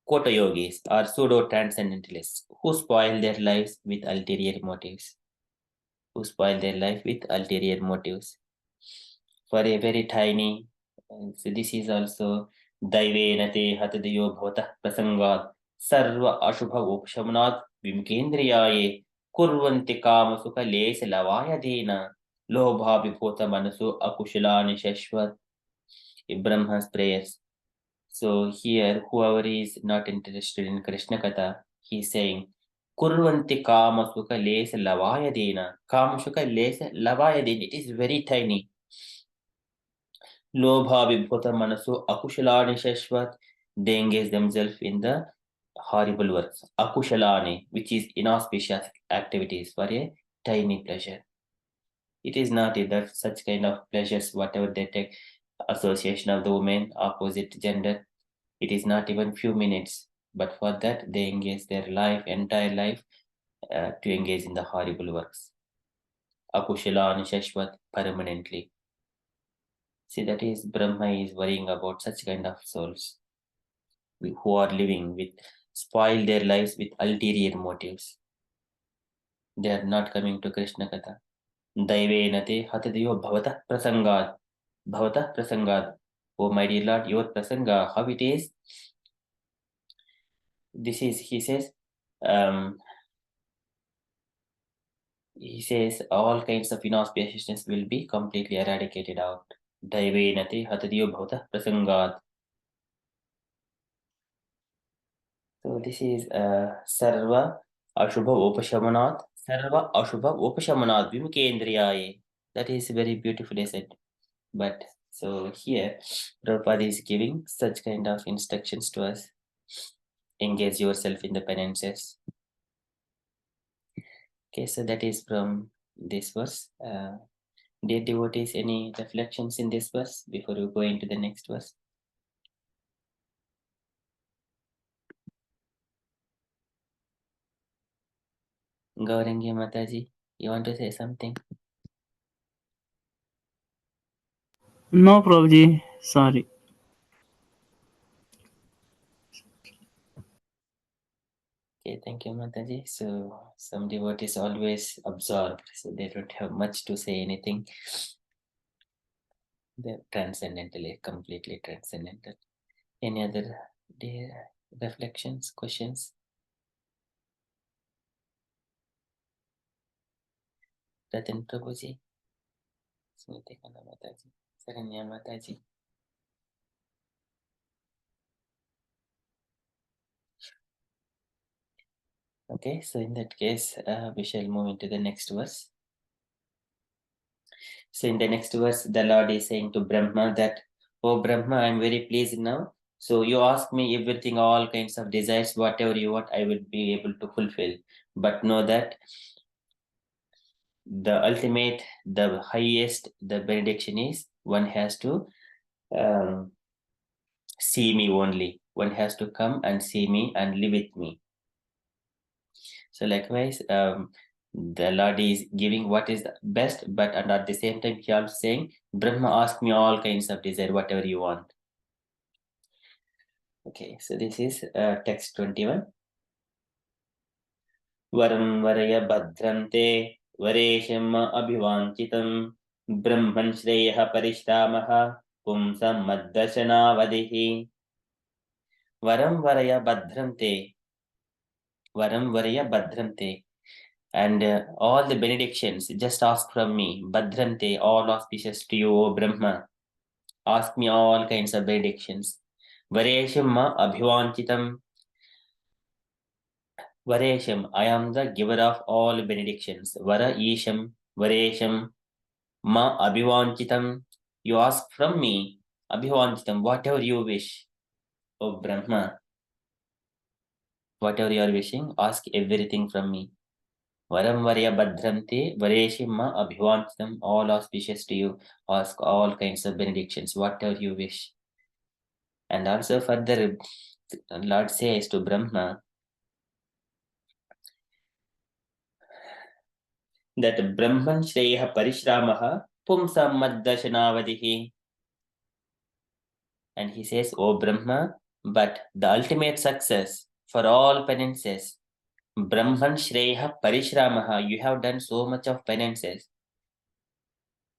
Kota yogis or pseudo transcendentalists who spoil their lives with ulterior motives. For a very tiny, so this is also Daivena te hatadiyo bhavata prasangat sarva ashubha upshamanat vimkendriyaye kurvanti kama sukha lesa lavaya dena lobha vibhota manasu akushalani shashvat. Brahma's prayers. So here, whoever is not interested in Krishna Katha, he is saying, Kurvanti kama sukha lesa lavaya dena. Kama sukha lesa lavaya dena. It is very tiny. Lobha vibhuta manasu akushalani shashvat. They engage themselves in the horrible works. Akushalani, which is inauspicious activities for a tiny pleasure. It is not that such kind of pleasures, whatever they take, association of the women, opposite gender. It is not even few minutes, but for that they engage their entire life, to engage in the horrible works. Akushalani shashvat, permanently. See, that is Brahma is worrying about such kind of souls who are living with, spoil their lives with ulterior motives. They are not coming to Krishna Katha. Daivena te hatadiyo bhavatah prasangat. Bhavatah prasangat. Oh my dear Lord, your prasanga, how it is? This is, he says, all kinds of inauspiciousness will be completely eradicated out. Daivenati hatadiyo bhavata prasangat. So this is sarva ashubha upashamanat. Sarva ashubha upashamanat vimukendriyaye. That is very beautifully said. But so here, Prabhupada is giving such kind of instructions to us. Engage yourself in the penances. Okay, so that is from this verse. Dear devotees, any reflections in this verse before we go into the next verse? Gaurangi Mataji, you want to say something? No, Prabhuji, sorry. Okay, thank you, Mataji. So some devotees always absorb, so they don't have much to say anything. They're transcendentally, completely transcendental. Any other reflections, questions? Ratan Prabhuji, Smriti Kanda Mataji, Saranya Mataji. Okay, so in that case, we shall move into the next verse. So in the next verse, the Lord is saying to Brahma that, "Oh Brahma, I am very pleased now. So you ask me everything, all kinds of desires, whatever you want, I will be able to fulfill. But know that the ultimate, the highest, the benediction is one has to see me only. One has to come and see me and live with me." So likewise, the Lord is giving what is the best, but and at the same time, He also saying, "Brahma, ask me all kinds of desire, whatever you want." Okay, so this is text 21. Varam varaya bhadrante varesham abhivanchitam brahman shreya parishamaha pumsam maddarshanavadihi. Varam varaya bhadrante. Varam varaya bhadrante. And all the benedictions, just ask from me. Bhadrante, all auspicious to you, O Brahma. Ask me all kinds of benedictions. Varesham ma abhivanchitam. Varesham, I am the giver of all benedictions. Vara Isham, Varesham, Ma Abhivanchitam. You ask from me, Abhivanchitam, whatever you wish. O Brahma, whatever you are wishing, ask everything from me. Varam Varya Bhadrante, Varesham Ma Abhivanchitam, all auspicious to you. Ask all kinds of benedictions, whatever you wish. And also further, Lord says to Brahma, that Brahman Shreya Parishramaha Pumsam Maddarshanavadihi. And he says, "O Brahma, but the ultimate success for all penances, Brahman Shreya Parishramaha, you have done so much of penances.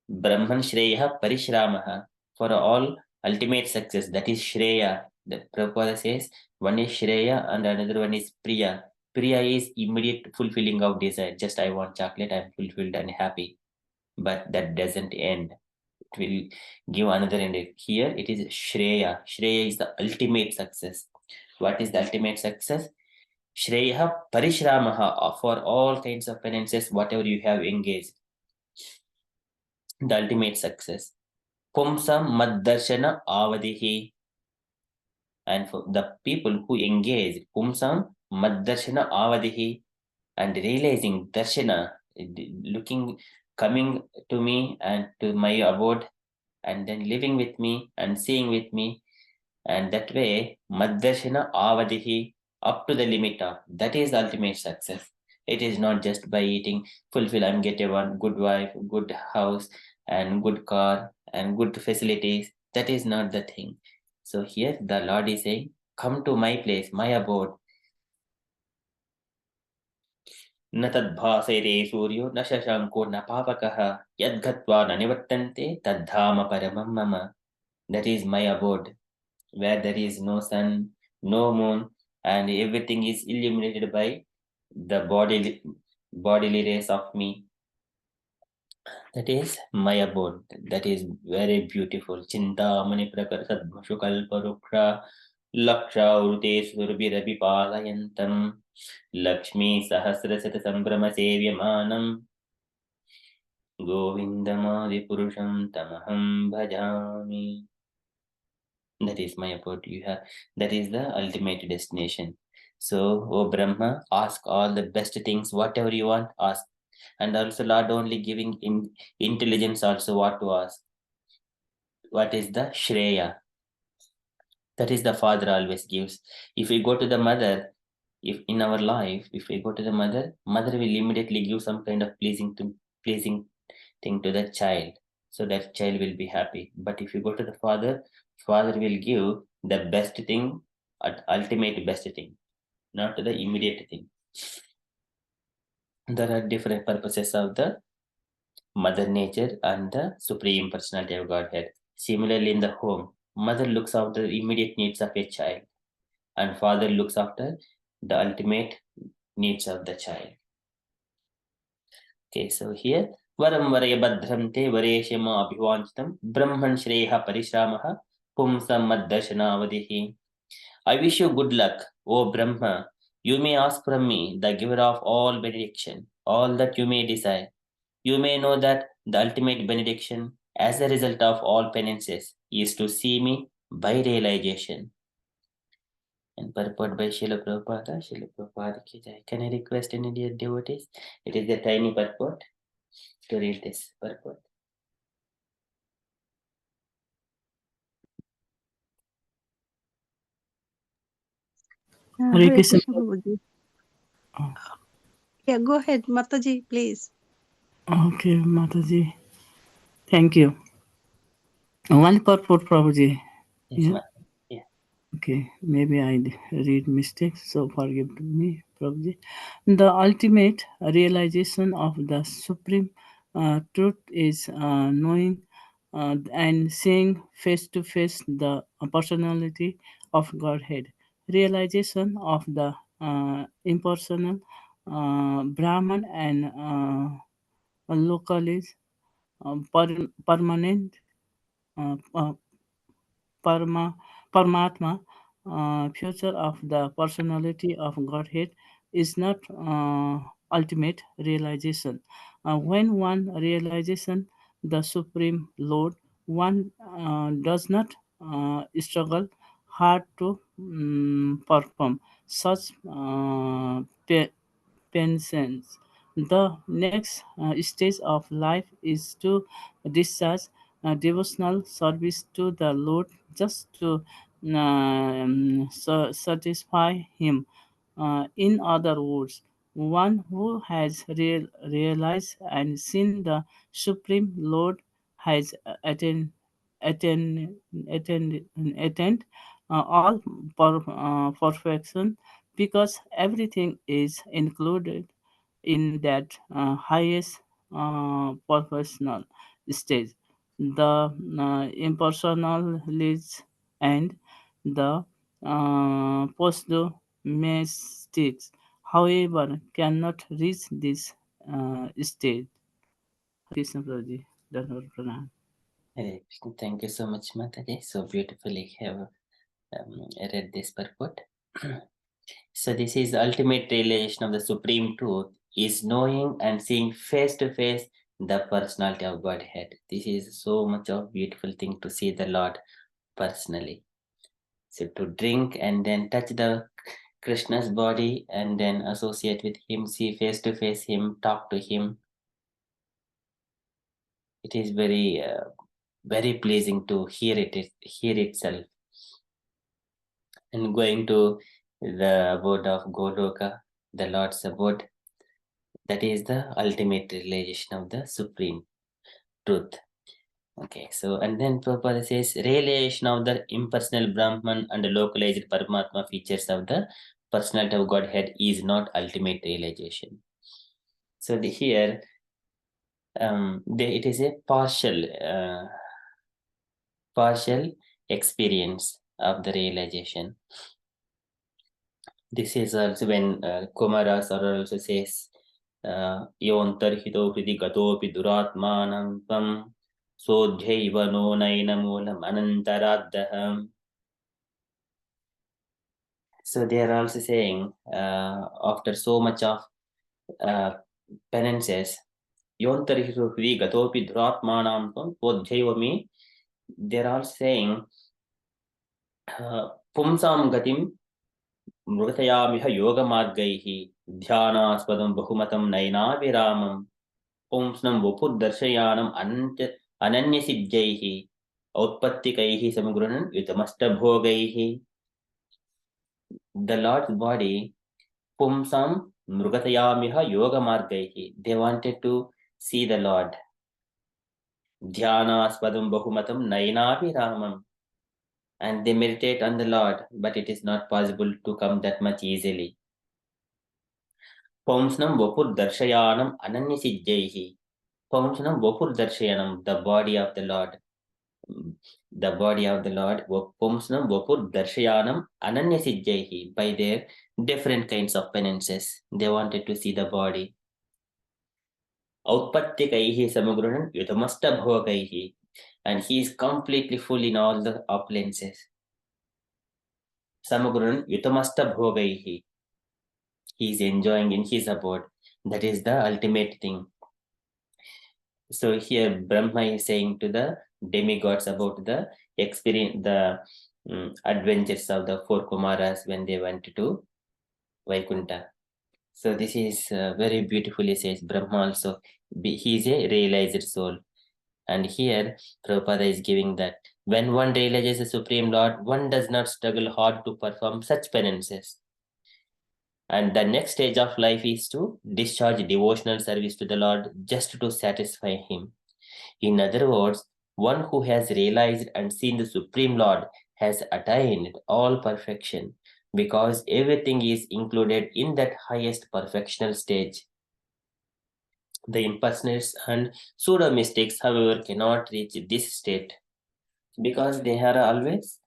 Brahman Shreya Parishramaha, for all ultimate success, that is Shreya." The Prabhupada says, one is Shreya and another one is Priya. Priya is immediate fulfilling of desire. Just I want chocolate, I'm fulfilled and happy. But that doesn't end. It will give another end. Here it is Shreya. Shreya is the ultimate success. What is the ultimate success? Shreya Parishramaha, for all kinds of penances, whatever you have engaged. The ultimate success. Pumsam Maddarshana Avadihi. And for the people who engage, Pumsam Maddarshana Avadihi, and realizing Darshana, looking, coming to me and to my abode, and then living with me and seeing with me, and that way Maddarshana Avadihi, up to the limit of, that is the ultimate success. It is not just by eating, fulfill, I'm get a one good wife, good house, and good car, and good facilities. That is not the thing. So here the Lord is saying, come to my place, my abode. न तद्भासयते सूर्यो न शशाङ्को न पावकः यद्गत्वा न निवर्तन्ते तद्धाम परमं मम. That is my abode, where there is no sun, no moon, and everything is illuminated by the bodily rays of me. That is my abode. That is very beautiful. Chintamani prakar sadbhashu kalparuksha laksha urte surbirabi palayantam Lakshmi sahasrasata sambrama sevyamanam Govindamadi purusham tamaham bhajami. That is my abode. You have, that is the ultimate destination. So, O Brahma, ask all the best things, whatever you want, ask. And also, Lord only giving intelligence also what to ask. What is the Shreya? That is the father always gives. If we go to the mother, if in our life, if we go to the mother, mother will immediately give some kind of pleasing thing to the child, so that child will be happy. But if you go to the father, father will give the best thing, ultimate best thing, not the immediate thing. There are different purposes of the mother nature and the supreme personality of Godhead. Similarly, in the home, mother looks after the immediate needs of a child, and father looks after the ultimate needs of the child. Okay, so here Varam Varaya Badram Te Vareshama Abhivanchitam Brahman Shreha Parishamaha Pumsam Maddarshanavadihi. I wish you good luck, O Brahma. You may ask from me, the giver of all benediction, all that you may desire. You may know that the ultimate benediction, as a result of all penances, is to see me by realization. And purport by Srila Prabhupada. Srila Prabhupada ki jai. Can I request any dear devotees? It is a tiny purport to read this purport. Hare Hare Krishna. Krishna Prabhuji. Oh. Yeah, go ahead, Mataji, please. Okay, Mataji. Thank you. One purport, Prabhuji. Yes, Yeah. ma'am. Yeah. Okay, maybe I read mistakes, so forgive me, Prabhuji. The ultimate realization of the supreme truth is knowing and seeing face to face the personality of Godhead. Realization of the impersonal Brahman and locally permanent Parma, Paramatma, future of the personality of Godhead, is not ultimate realization. When one realization the Supreme Lord, one does not struggle hard to perform such penance. The next stage of life is to discharge devotional service to the Lord just to satisfy Him. In other words, one who has realized and seen the Supreme Lord has attained, attained all perfection because everything is included in that highest professional stage. The impersonalists and the post-domestics, however, cannot reach this stage. Krishna Prabhuji, Dhanwar Pranam. Hare Krishna. Thank you so much, Mataji. So beautifully have read this purport. So this is the ultimate realization of the supreme truth is knowing and seeing face to face the personality of Godhead. This is so much of beautiful thing to see the Lord personally. So to drink and then touch the Krishna's body and then associate with him, see face to face him, talk to him. It is very very pleasing to hear itself. And going to the abode of Goloka, the Lord's abode, that is the ultimate realization of the supreme truth. Okay, so and then Prabhupada says realization of the impersonal Brahman and the localized Paramatma features of the personality of Godhead is not ultimate realization. So here it is a partial experience of the realization. This is also when Kumara Sara also says, Yontarhito Hridi Gatopi Duratmanam Tam Sodhyaiva no Nainamulam Anantaradaham. So they are also saying, after so much of penances, Yontarhito Hridi Gatopi Duratmanam Tam Sodhyaiva me, they are all saying, Pumsam Gatim मृगतयामिह योगमार्गैः ध्यानास्पदं बहुमतं नयनाभिरामं पुंस्नं वपुर्दर्शयानम् अनन्यसिद्ध्यैः औत्पत्तिकैः समगृह्णन् युतमष्टभोगैः. The Lord's body, pumsam mrugatayamiha yogamargaihi. They wanted to see the Lord. Dhyanaaspadam bahumatam nayanabhiramam. And they meditate on the Lord, but it is not possible to come that much easily. Pumsnam vapur darshayanam ananyasiddhaihi. Pumsnam vapur darshayanam, the body of the Lord. The body of the Lord. Pumsnam vapur darshayanam ananyasiddhaihi. By their different kinds of penances, they wanted to see the body. Autpattikaihi samagrunan yutamasta bhogaihi. And he is completely full in all the opulences. Samagrunan yutamasta bhogaihi. He is enjoying in his abode. That is the ultimate thing. So here Brahma is saying to the demigods about the experience, the adventures of the four Kumaras when they went to Vaikunta. So this is very beautifully says Brahma also. He is a realized soul. And here Prabhupada is giving that when one realizes the Supreme Lord, one does not struggle hard to perform such penances. And the next stage of life is to discharge devotional service to the Lord just to satisfy Him. In other words, one who has realized and seen the Supreme Lord has attained all perfection because everything is included in that highest perfectional stage. The impersonators and pseudo mystics, however, cannot reach this state because they are always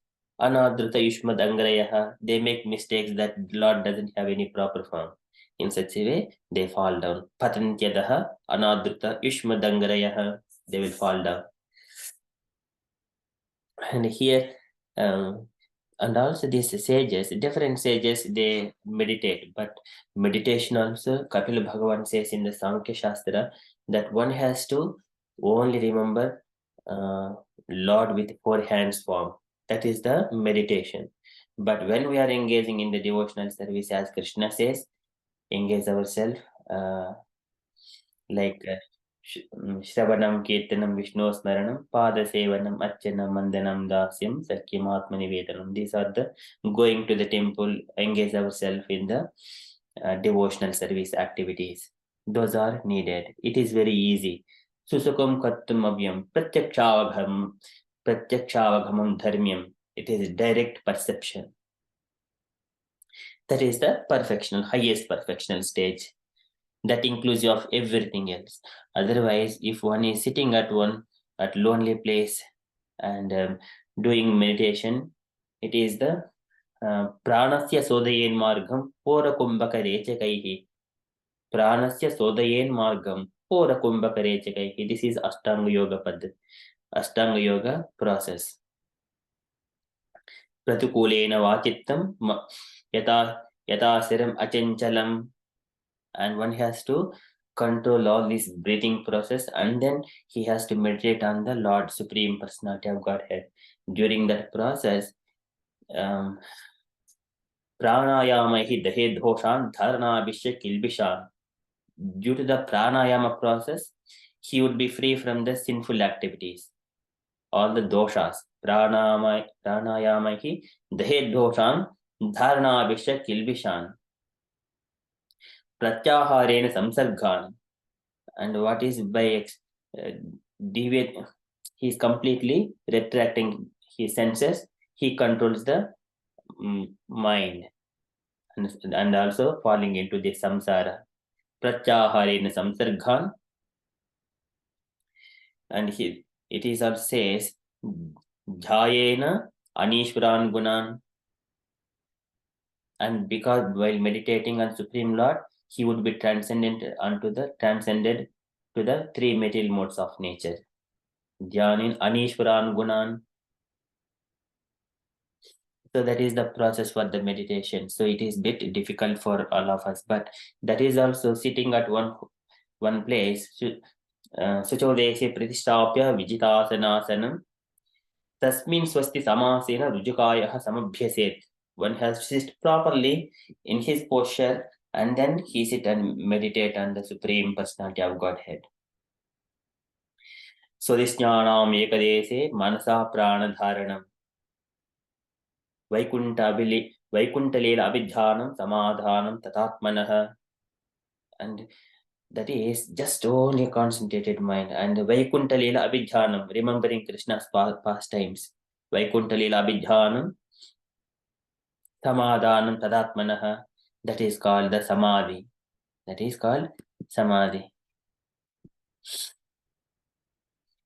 anadruta yushmad angrayaha. They make mistakes that Lord doesn't have any proper form. In such a way, they fall down. Patantyadaha anadruta yushmad angrayaha. They will fall down. And here, and also these sages, different sages, they meditate. But meditation also, Kapila Bhagavan says in the Sankhya Shastra that one has to only remember Lord with four hands form. That is the meditation. But when we are engaging in the devotional service, as Krishna says, engage ourselves like Shravanam, Kirtanam, Vishnu Smaranam, Pada Sevanam, Archanam, Mandanam, Dasyam, Sakyam, Atmanivedanam. These are the going to the temple, engage ourselves in the devotional service activities. Those are needed. It is very easy. Susukam Kattum Avyam, Pratyakshavagamam Dharmyam. It is direct perception. That is the perfectional, highest perfectional stage. That includes of everything else. Otherwise, if one is sitting at lonely place and doing meditation, it is the pranasya sodayen margam pora kumbhakare chakaihi. Pranasya sodayen margam pora kumbhakare chakaihi. This is Ashtanga Yoga Paddhati, Ashtanga Yoga process. Pratikulena vachittam yata siram achanchalam. And one has to control all this breathing process, and then he has to meditate on the Lord, Supreme Personality of Godhead. During that process, pranayamahi dahe dhoshan dharana vishya kilbishan. Due to the pranayama process, he would be free from the sinful activities, all the doshas. Pranayamahi dahe dhoshan dharana vishya kilbishan. Pratyaharena samsargan. And what is by deviate, he is completely retracting his senses. He controls the mind and also falling into the samsara. Pratyaharena samsargan. And it is also says jhayena anishwaran gunan. And because while meditating on Supreme Lord, he would be transcended to the three material modes of nature. Dhyanin Anishwaran Gunan. So that is the process for the meditation. So it is a bit difficult for all of us, but that is also sitting at one place. Suchodeshe Pratishthapya Vijitasanasana. Tasmin Swasti Samasena Rujukaya Samabhyaset. One has to sit properly in his posture, and then he sit and meditate on the Supreme Personality of Godhead. So this jnanam ekadese manasa prana dharanam. Vaikuntalila abhidhanam samadhanam tatatmanaha. And that is just only concentrated mind. And Vaikuntalila abhidhanam, remembering Krishna's pastimes. Vaikuntalila abhidhanam samadhanam tatatmanaha. That is called the samadhi. That is called samadhi.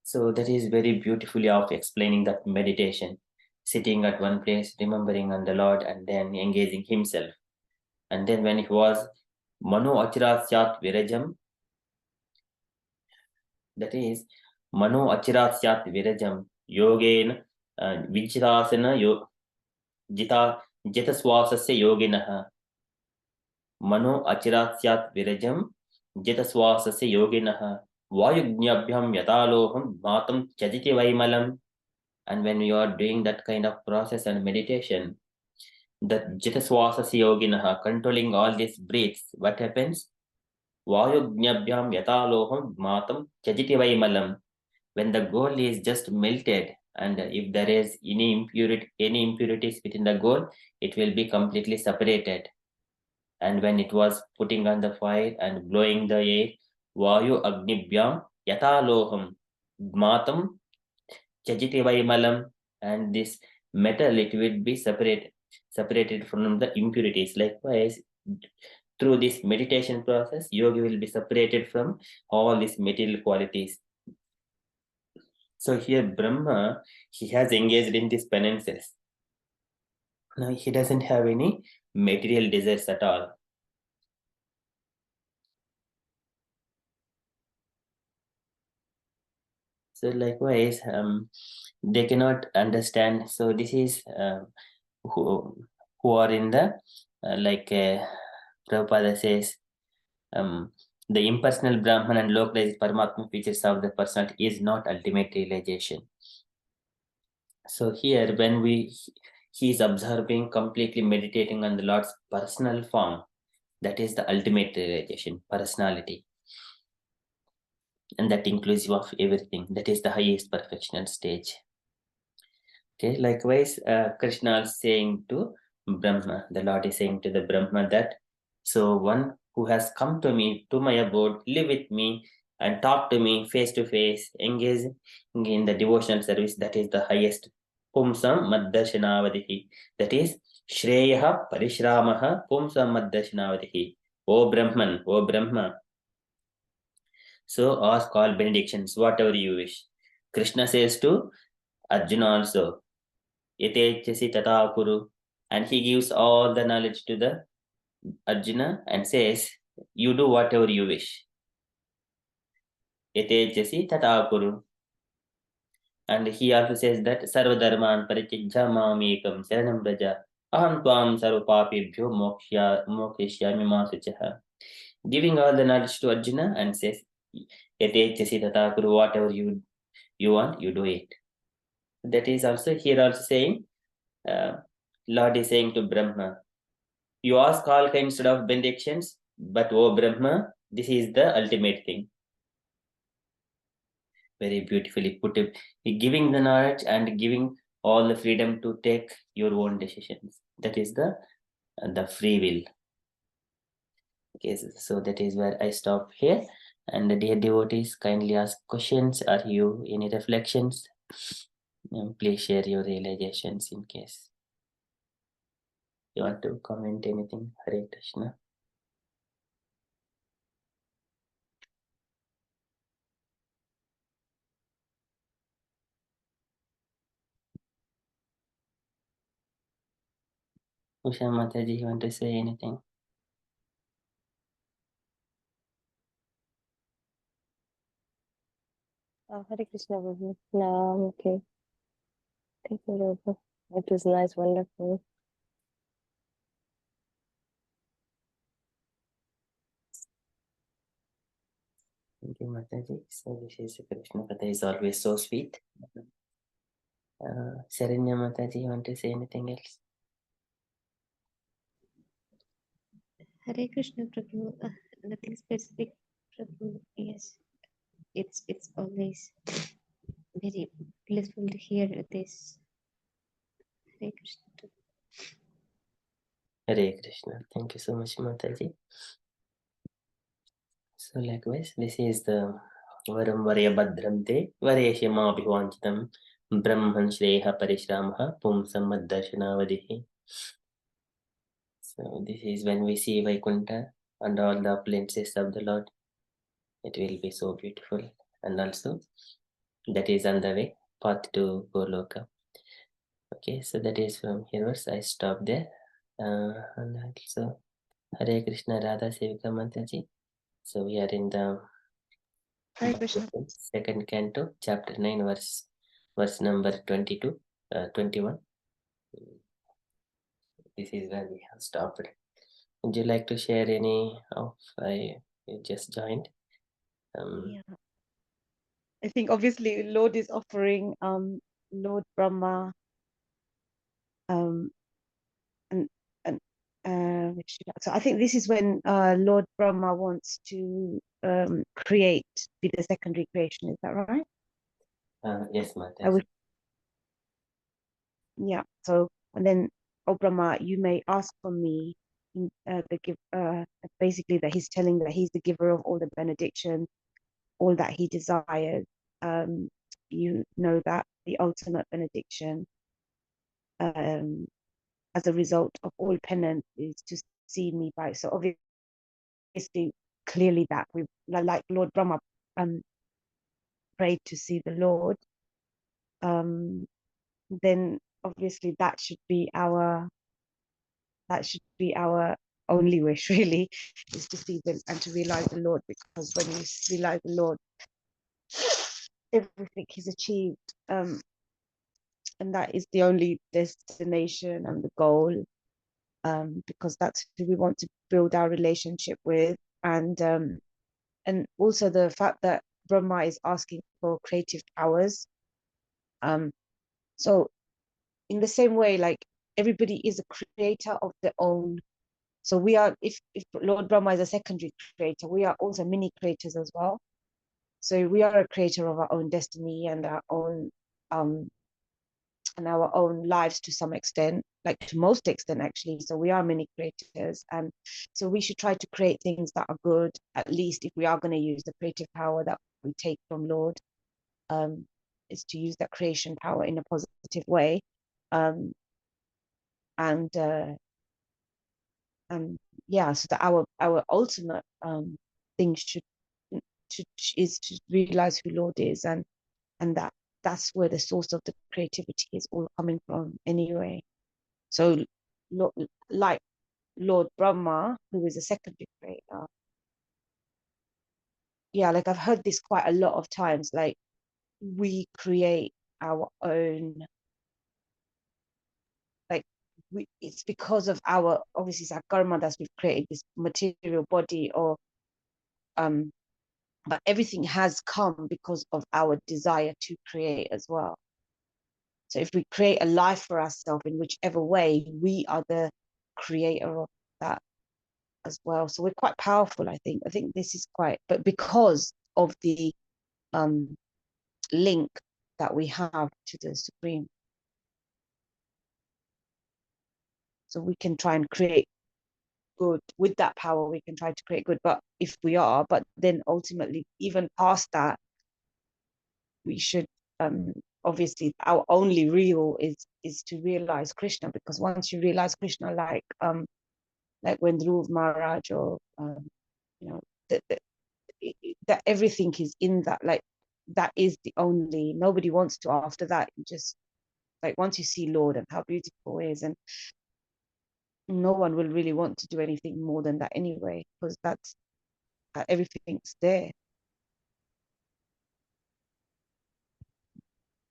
So that is very beautifully of explaining that meditation. Sitting at one place, remembering on the Lord, and then engaging himself. And then when it was Mano Achirasyat Virajam, That is, Mano Achirat Syat Virajam Yogen Vijitasana Jita Jitaswasasya Yoginaha. Mano Achirat Syat Virajam Jitaswasasya Yoginaha. Vayugnabhyam Yataloham Matam Chajiti Vaimalam. And when you are doing that kind of process and meditation, the Jitaswasasya Yoginaha, controlling all these breaths, what happens? Vayugnabhyam Yataloham Matam Chajiti Vaimalam. When the goal is just melted, and if there is any impurities within the goal, it will be completely separated. And when it was putting on the fire and blowing the air, Vayu Agnibhyam Yataloham Matam Chajiti Vaimalam, and this metal, it will be separated from the impurities. Likewise, through this meditation process, yogi will be separated from all these material qualities. So here Brahma, he has engaged in these penances. Now he doesn't have any material desires at all. So likewise, they cannot understand. So this is who are in the Prabhupada says, the impersonal Brahman and localized Paramatma features of the personality is not ultimate realization. So here, when he is observing, completely meditating on the Lord's personal form, that is the ultimate realization, personality. And that inclusive of everything. That is the highest perfectional stage. Okay, likewise, Krishna is saying to Brahma, the Lord is saying to the Brahma that, so one who has come to me, to my abode, live with me, and talk to me face to face, engage in the devotional service, that is the highest. Pumsam Maddarshanavadihi. That is Shreyaha Parishramaha Pumsam Maddarshanavadihi. O Brahman, O Brahma. So ask all benedictions, whatever you wish. Krishna says to Arjuna also, Yatechasi Tata Kuru, and he gives all the knowledge to the Arjuna and says, you do whatever you wish. Yatechasi Tata Kuru. And he also says that Sarva Dharman Parityajya Mamekam Saranam Braja Aham Tvam Sarvapapibhyo Mokshishyami Ma Suchaha. Giving all the knowledge to Arjuna and says, Yatechasi Tata Kuru, whatever you want, you do it. That is also here also saying, Lord is saying to Brahma, you ask all kinds of benedictions, but oh Brahma, this is the ultimate thing. Very beautifully put it. Giving the knowledge and giving all the freedom to take your own decisions. That is the free will. Okay, so that is where I stop here. And the dear devotees, kindly ask questions. Are you any reflections? Please share your realizations in case you want to comment anything. Hare Krishna. Usha Mataji, you want to say anything? Hare Krishna, Prabhu. No, I'm okay. Take it over. It was nice, wonderful. Thank you, Mataji. So this is Krishna Katha is always so sweet. Saranya Mataji, you want to say anything else? Hare Krishna Prabhu, nothing specific Prabhu. Yes, it's always very blissful to hear this. Hare Krishna Prabhu. Hare Krishna. Thank you so much, Mataji. So likewise, this is the Varam Varya Badram Te Vareshima Abhivanchitam Brahman Shreha Parishramaha Pumsam Maddarshanavadihi. So this is when we see Vaikuntha and all the opulences of the Lord. It will be so beautiful. And also, that is on the way, path to Goloka. Okay, so that is from here. I stop there. And also, Hare Krishna Radha Sevika Mataji. So we are in the Hare Krishna. Second canto, chapter 9, verse number 22, 21. This is where we have stopped. Would you like to share any of I just joined? Yeah. I think obviously Lord is offering Lord Brahma and so I think this is when Lord Brahma wants to create, be the secondary creation. Is that right? Yes, Mataji. I would, yeah. So and then, oh Brahma, you may ask from me. Basically that he's telling that he's the giver of all the benediction, all that he desires. You know that the ultimate benediction, as a result of all penance, is to see me by. So obviously, clearly that we, like Lord Brahma prayed to see the Lord, then obviously that should be our only wish, really, is to see them and to realize the Lord, because when you realize the Lord, everything is achieved, and that is the only destination and the goal, because that's who we want to build our relationship with, and also the fact that Brahma is asking for creative powers. So in the same way, like everybody is a creator of their own. So we are, if Lord Brahma is a secondary creator, we are also mini creators as well. So we are a creator of our own destiny and our own lives to some extent, like to most extent actually. So we are many creators, and so we should try to create things that are good, at least if we are going to use the creative power that we take from Lord, is to use that creation power in a positive way, and yeah, so that our ultimate thing is to realize who Lord is, and that's where the source of the creativity is all coming from anyway. So like Lord Brahma, who is a secondary creator, yeah, like I've heard this quite a lot of times, like we create our own, like it's because of our, obviously it's our karma that we've created this material body, or but everything has come because of our desire to create as well. So if we create a life for ourselves in whichever way, we are the creator of that as well. So we're quite powerful, I think. I think this is quite, but because of the link that we have to the Supreme. So we can try and create good with that power. We can try to create good, but if we are, but then ultimately, even past that, we should obviously our only real is to realize Krishna, because once you realize Krishna, like when Dhruv Maharaj, or you know, that everything is in that, like that is the only, nobody wants to after that. You just, like once you see Lord and how beautiful it is, and no one will really want to do anything more than that anyway, because that's everything's there.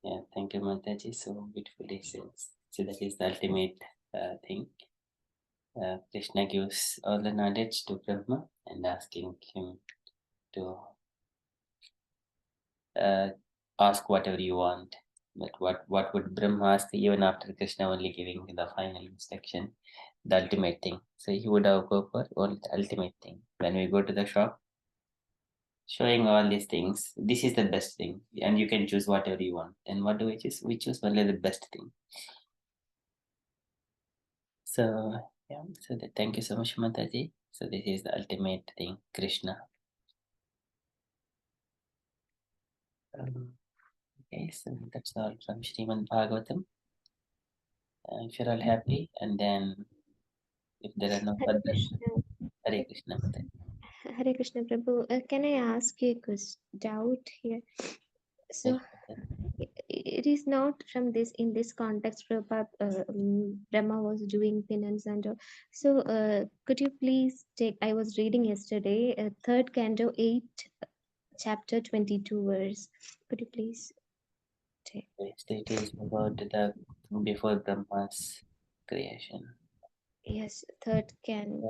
Yeah, thank you, Mataji. So beautifully said. So that is the ultimate thing. Krishna gives all the knowledge to Brahma and asking him to ask whatever you want. But what would Brahma ask even after Krishna only giving the final instruction, the ultimate thing? So he would have go for only the ultimate thing. When we go to the shop, showing all these things, this is the best thing, and you can choose whatever you want. And what do we choose? We choose only the best thing. So yeah, so thank you so much, Mataji. So this is the ultimate thing, Krishna. Okay, so that's all from Srimad Bhagavatam. If you're all happy, and then if there are no Hare further, Krishna. Hare Krishna, Mataji. Hare Krishna Prabhu. Can I ask you a doubt here? So Yes, Mataji. it is not from this, in this context, Prabhupada, Brahma was doing penance and all. So could you please take, I was reading yesterday, third canto, chapter 22 verse. Could you please take? It is about the before Brahma's creation. Yes, third canto,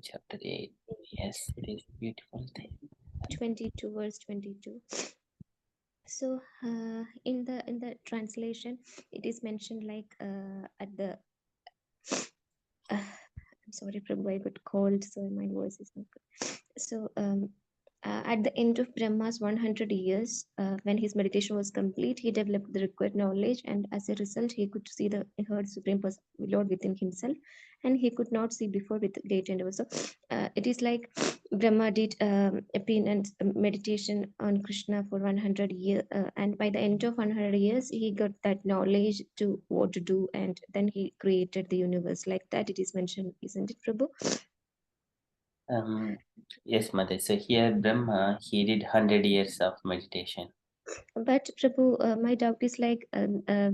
Chapter 8. Yes, it is a beautiful thing. 22 verse 22. So in the translation, it is mentioned like at the I'm sorry, Prabhu, I got cold, so my voice is not good. So at the end of Brahma's 100 years, when his meditation was complete, he developed the required knowledge, and as a result, he could see the heard Supreme Lord within himself, and he could not see before with great endeavor. So it is like Brahma did a penance meditation on Krishna for 100 years, and by the end of 100 years, he got that knowledge to what to do, and then he created the universe. Like that, it is mentioned, isn't it, Prabhu? Yes, Mother. So here Brahma, he did 100 years of meditation. But Prabhu, my doubt is like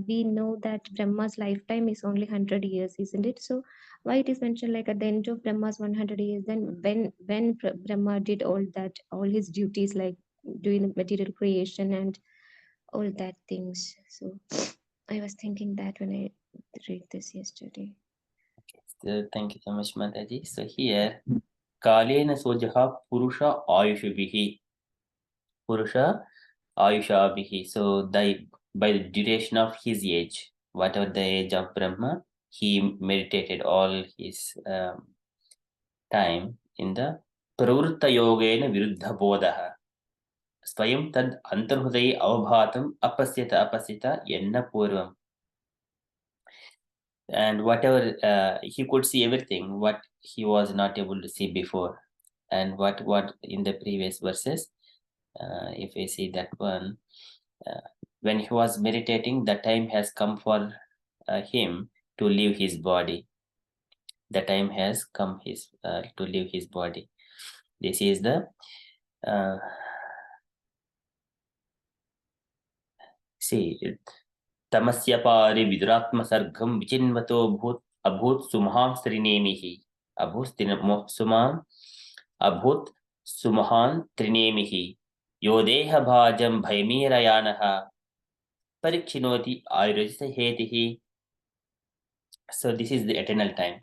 we know that Brahma's lifetime is only 100 years, isn't it? So why it is mentioned like at the end of Brahma's 100 years? Then when Brahma did all that, all his duties like doing the material creation and all that things. So I was thinking that when I read this yesterday. So thank you so much, Mataji. So here, Kalena Sojaha Purusha Ayushubihi. Purusha Ayushabihi. So by the duration of his age, whatever the age of Brahma, he meditated all his time in the Pravritta Yogena Viruddha Bodha. Swayam tad antarhudai avabhatam apasyata yenna purvam. And whatever he could see everything what he was not able to see before, and what in the previous verses, if we see that one, when he was meditating, the time has come for him to leave his body. The time has come to leave his body. This is the see तमस्य पारि विदुरात्मसर्गं विचिन्वतो भूत् अभूत् सुमहां त्रिनेमिः अभूत् सुमहान् त्रिनेमिः यो देहभाजं भयमीरयानः परिक्षिणोति आयुर्जहेतिः. So this is the eternal time.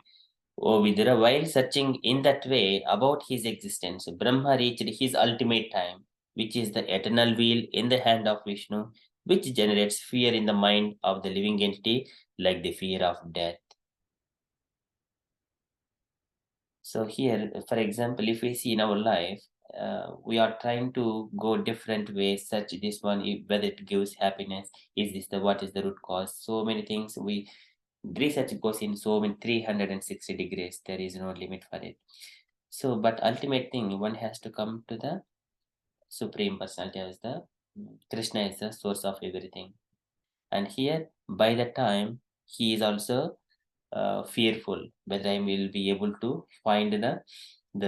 O Vidura, while searching in that way about his existence, Brahma reached his ultimate time, which is the eternal wheel in the hand of Vishnu, which generates fear in the mind of the living entity, like the fear of death. So here, for example, if we see in our life, we are trying to go different ways, such this one, whether it gives happiness, what is the root cause? So many things research goes in so many 360 degrees. There is no limit for it. So, but ultimate thing, one has to come to the Supreme Personality as the Krishna is the source of everything. And here, by the time, he is also fearful whether I will be able to find the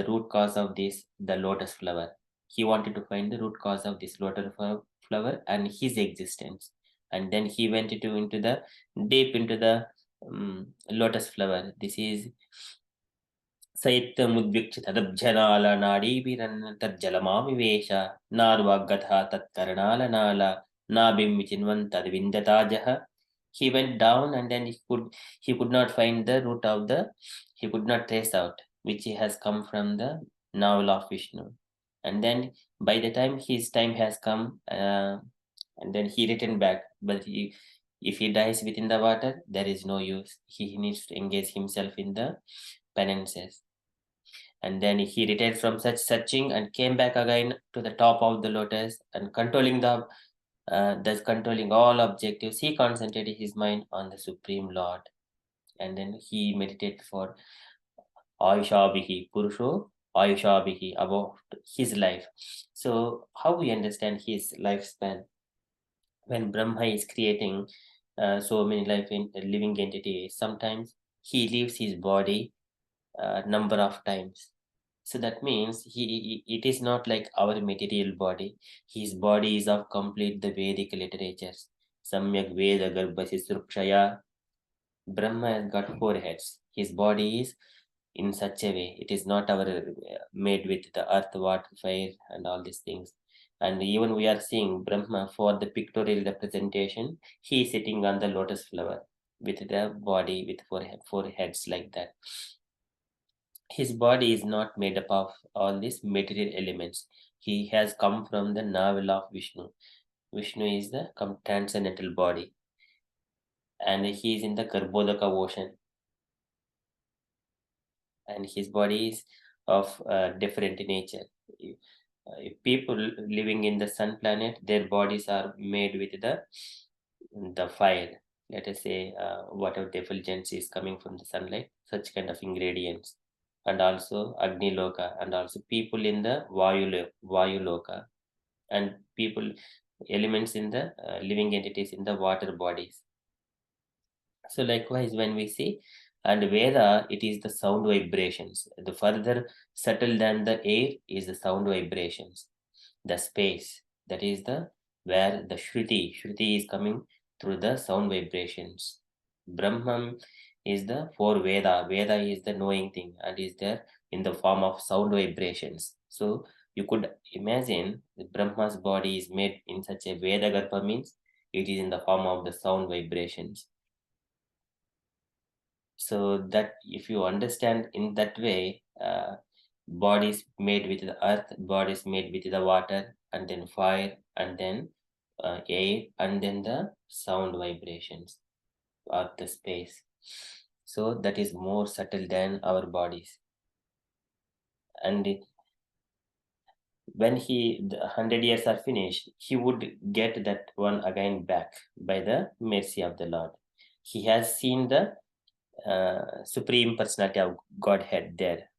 root cause of the lotus flower. He wanted to find the root cause of this lotus flower and his existence. And then he went into the deep into the lotus flower. This is सैत्यमुद्विक्ष तदब्जनालनाडीभिरन्तर्जलमाविवेश नार्वागतः तत्कर्णालनाल नाभिं विचिन्वन् तद्विन्दताजः. He went down and then he could not find the root of he could not trace out which has come from the navel of Vishnu. And then by the time his time has come, and then he returned back, but if he dies within the water, there is no use. He needs to engage himself in the penances. And then he retired from such searching and came back again to the top of the lotus and controlling thus controlling all objectives. He concentrated his mind on the Supreme Lord. And then he meditated for Ayushabihi, Purusho, Ayushabihi, about his life. So how we understand his lifespan? When Brahma is creating so many living entities, sometimes he leaves his body number of times. So that means it is not like our material body. His body is of complete the Vedic literatures. Samyak Veda Garbhasi Surukshaya. Brahma has got 4 heads. His body is in such a way. It is not our made with the earth, water, fire, and all these things. And even we are seeing Brahma for the pictorial representation, he is sitting on the lotus flower with the body with four heads like that. His body is not made up of all these material elements. He has come from the navel of Vishnu. Vishnu is the transcendental body, and he is in the Garbhodaka ocean, and his body is of different nature. If people living in the sun planet, their bodies are made with the fire. Let us say whatever effulgence is coming from the sunlight, such kind of ingredients, and also Agni Loka, and also people in the Vayu Loka, and people elements in the living entities in the water bodies. So likewise, when we see and Veda, it is the sound vibrations. The further subtle than the air is the sound vibrations. The space, that is the where the Shruti is coming through the sound vibrations. Brahman is the for Veda is the knowing thing and is there in the form of sound vibrations. So you could imagine that Brahma's body is made in such a Veda Garbha, means it is in the form of the sound vibrations. So that if you understand in that way, bodies made with the earth, bodies made with the water, and then fire, and then air, and then the sound vibrations or the space. So that is more subtle than our bodies. And when the 100 years are finished, he would get that one again back by the mercy of the Lord. He has seen the Supreme Personality of Godhead there.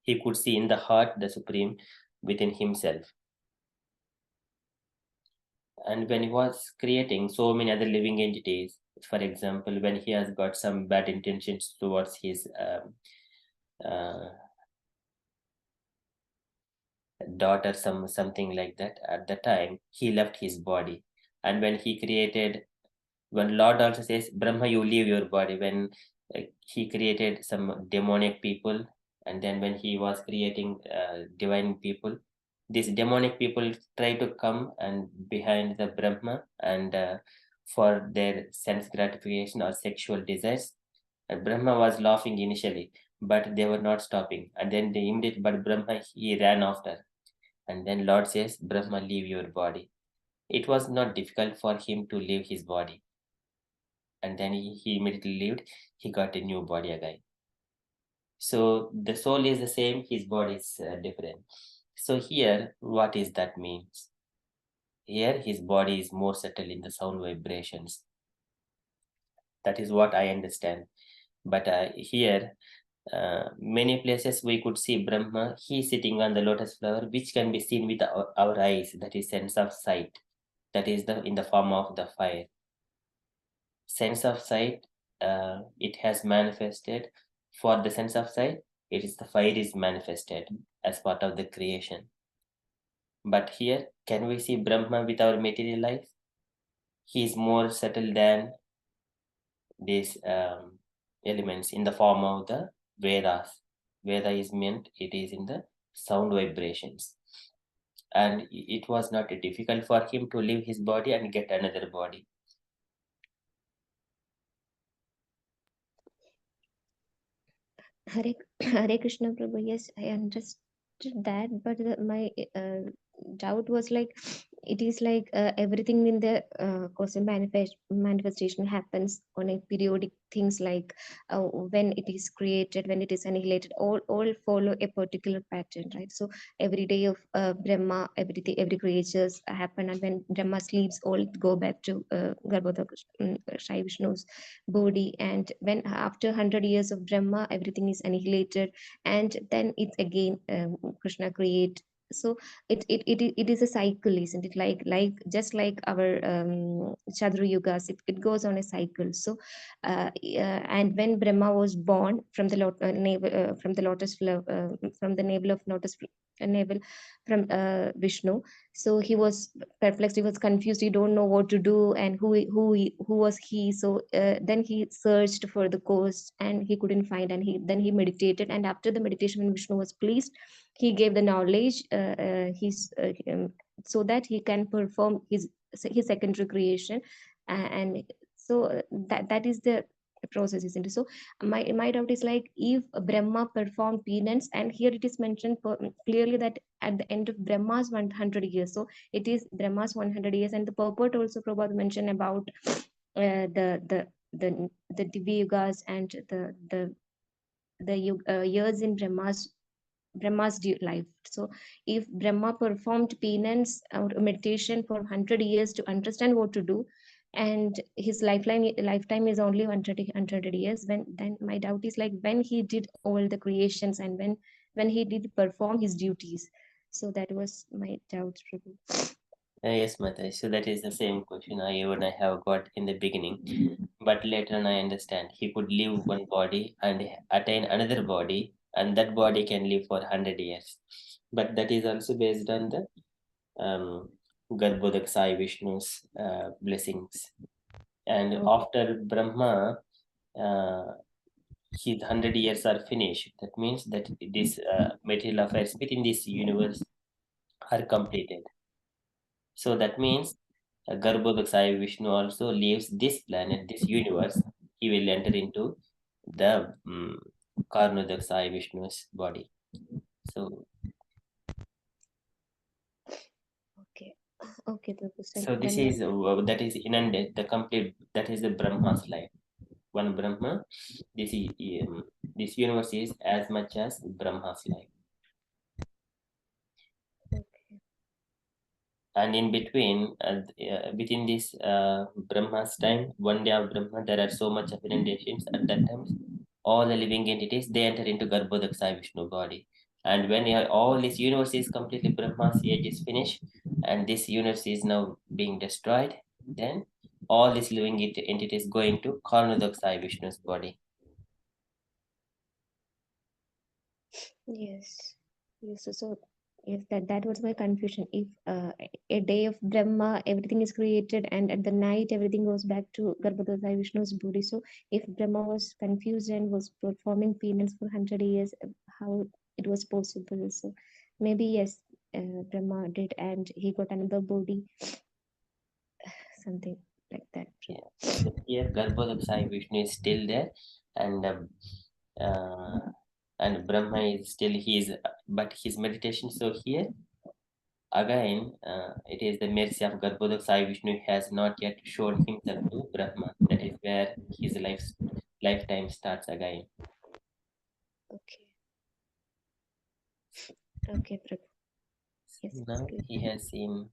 He could see in the heart the Supreme within himself. And when he was creating so many other living entities, for example, when he has got some bad intentions towards his daughter, something like that, at the time he left his body. And when he created, when Lord also says, Brahma, you leave your body, when he created some demonic people, and then when he was creating divine people, these demonic people try to come and behind the Brahma and for their sense gratification or sexual desires. And Brahma was laughing initially, but they were not stopping. And then they immediately, but Brahma, he ran after. And then Lord says, Brahma, leave your body. It was not difficult for him to leave his body. And then he immediately lived, he got a new body again. So the soul is the same, his body is different. So here, what is that means? Here, his body is more subtle in the sound vibrations. That is what I understand. But here, many places we could see Brahma, he sitting on the lotus flower, which can be seen with our eyes, that is sense of sight. That is in the form of the fire. Sense of sight, it has manifested. For the sense of sight, it is the fire is manifested as part of the creation. But here, can we see Brahma with our material eyes? He is more subtle than these elements in the form of the Vedas. Veda is meant, it is in the sound vibrations. And it was not difficult for him to leave his body and get another body. Hare Krishna Prabhu, yes, I understood that, but my doubt was like, it is like everything in the cosmic manifestation happens on a periodic things, like when it is created, when it is annihilated, all follow a particular pattern, right? So every day of Brahma, every creatures happen, and when Brahma sleeps, all go back to Garbhodaka Shai Vishnu's body, and when after 100 years of Brahma, everything is annihilated, and then it's again Krishna create. So it is a cycle, isn't it? Like just like our Chadru Yugas, it goes on a cycle. So and when Brahma was born from the navel, from the lotus flower, from the navel of navel from Vishnu, so he was perplexed, he was confused, he don't know what to do, and who was he. So then he searched for the cause and he couldn't find, and then he meditated, and after the meditation, when Vishnu was pleased, he gave the knowledge, so that he can perform his secondary creation, and so that is the process, isn't it? So my doubt is like, if Brahma performed penance, and here it is mentioned clearly that at the end of Brahma's 100 years, so it is Brahma's 100 years, and the purport also Prabhupada mentioned about the Divya Yugas and the years in Brahma's life. So if Brahma performed penance or meditation for 100 years to understand what to do, and his lifetime is only 100 years, then my doubt is like, when he did all the creations, and when he did perform his duties. So that was my doubt, Prabhu. Yes, Mataji. So that is the same question I have got in the beginning. But later on I understand he could leave one body and attain another body, and that body can live for 100 years. But that is also based on the Garbhodak Sai Vishnu's blessings. And Okay. after Brahma, his 100 years are finished. That means that this material affairs within this universe are completed. So that means Garbhodak Sai Vishnu also leaves this planet, this universe. He will enter into the Karnodak Sai Vishnu's body. So Okay, Prabhu. so this is that is inundated the complete, that is the Brahma's life. One Brahma, this universe is as much as Brahma's life. And in between, within this Brahma's time, one day of Brahma, there are so much of inundations at that time. All the living entities, they enter into Garbhodak Sai Vishnu body. And when all this universe is completely, Brahma's age is finished, and this universe is now being destroyed, then all these living entities go into Karnodak Sai Vishnu's body. Yes. So yes, that was my confusion. If a day of Brahma, everything is created, and at the night everything goes back to Garbhodaya Vishnu's body. So if Brahma was confused and was performing penance for 100 years, how it was possible? So maybe yes, Brahma did, and he got another body, something like that. Yeah. So here Garbhodak Sai Vishnu is still there, and Brahma is still but his meditation. So here again, it is the mercy of Garbhodak Sai Vishnu has not yet shown himself to Brahma. That is where his lifetime starts again. Okay. Okay, Prabhu. Yes. Now he has seen.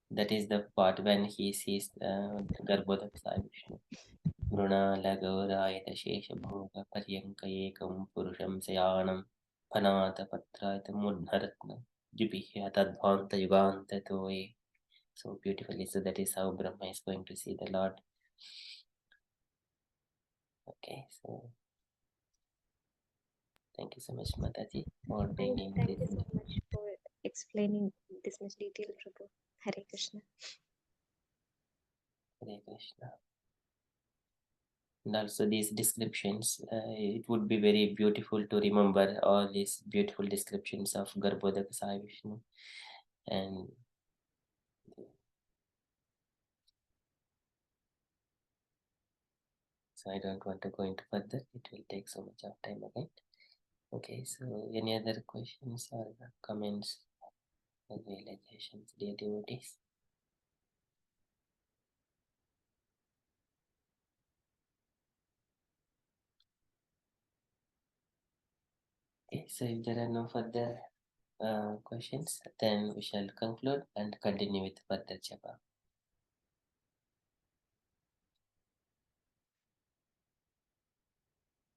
That is the part when he sees Garbhodak Sai Vishnu. Mrunalagorayata Shesha Bhoga Paryanka Ekam Purusham Sayanam Panata Patrayata Mudharatna Jubihya Tadvanta Yuganta Toye. So beautifully. So that is how Brahma is going to see the Lord. Okay, so thank you so much, Mataji, for bringing Thank this. you so much for explaining this much detail, Prabhu. Hare Krishna. Hare Krishna. And also these descriptions, it would be very beautiful to remember all these beautiful descriptions of Garbhodak Sai Vishnu. And so I don't want to go into further. It will take so much of time again. Okay, so any other questions or comments or realizations, dear devotees? Okay, so if there are no further questions, then we shall conclude and continue with further japa.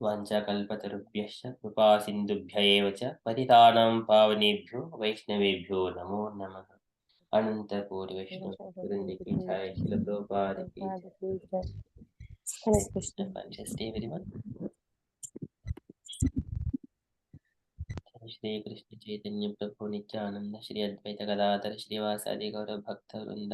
वाञ्छाकल्पतरुभ्यश्च कृपासिन्धुभ्य एव च पतितानां पावनेभ्यो वैष्णवेभ्यो नमो नमः। अनन्तकोटि वैष्णववृन्द की जय, श्रील प्रभुपाद की जय। Hare Krishna. Fantastic, everyone. Shri Krishna Chaitanya प्रभु नित्यानंद श्री अद्वैत गदाधर श्रीवासादि गौर भक्त वृंद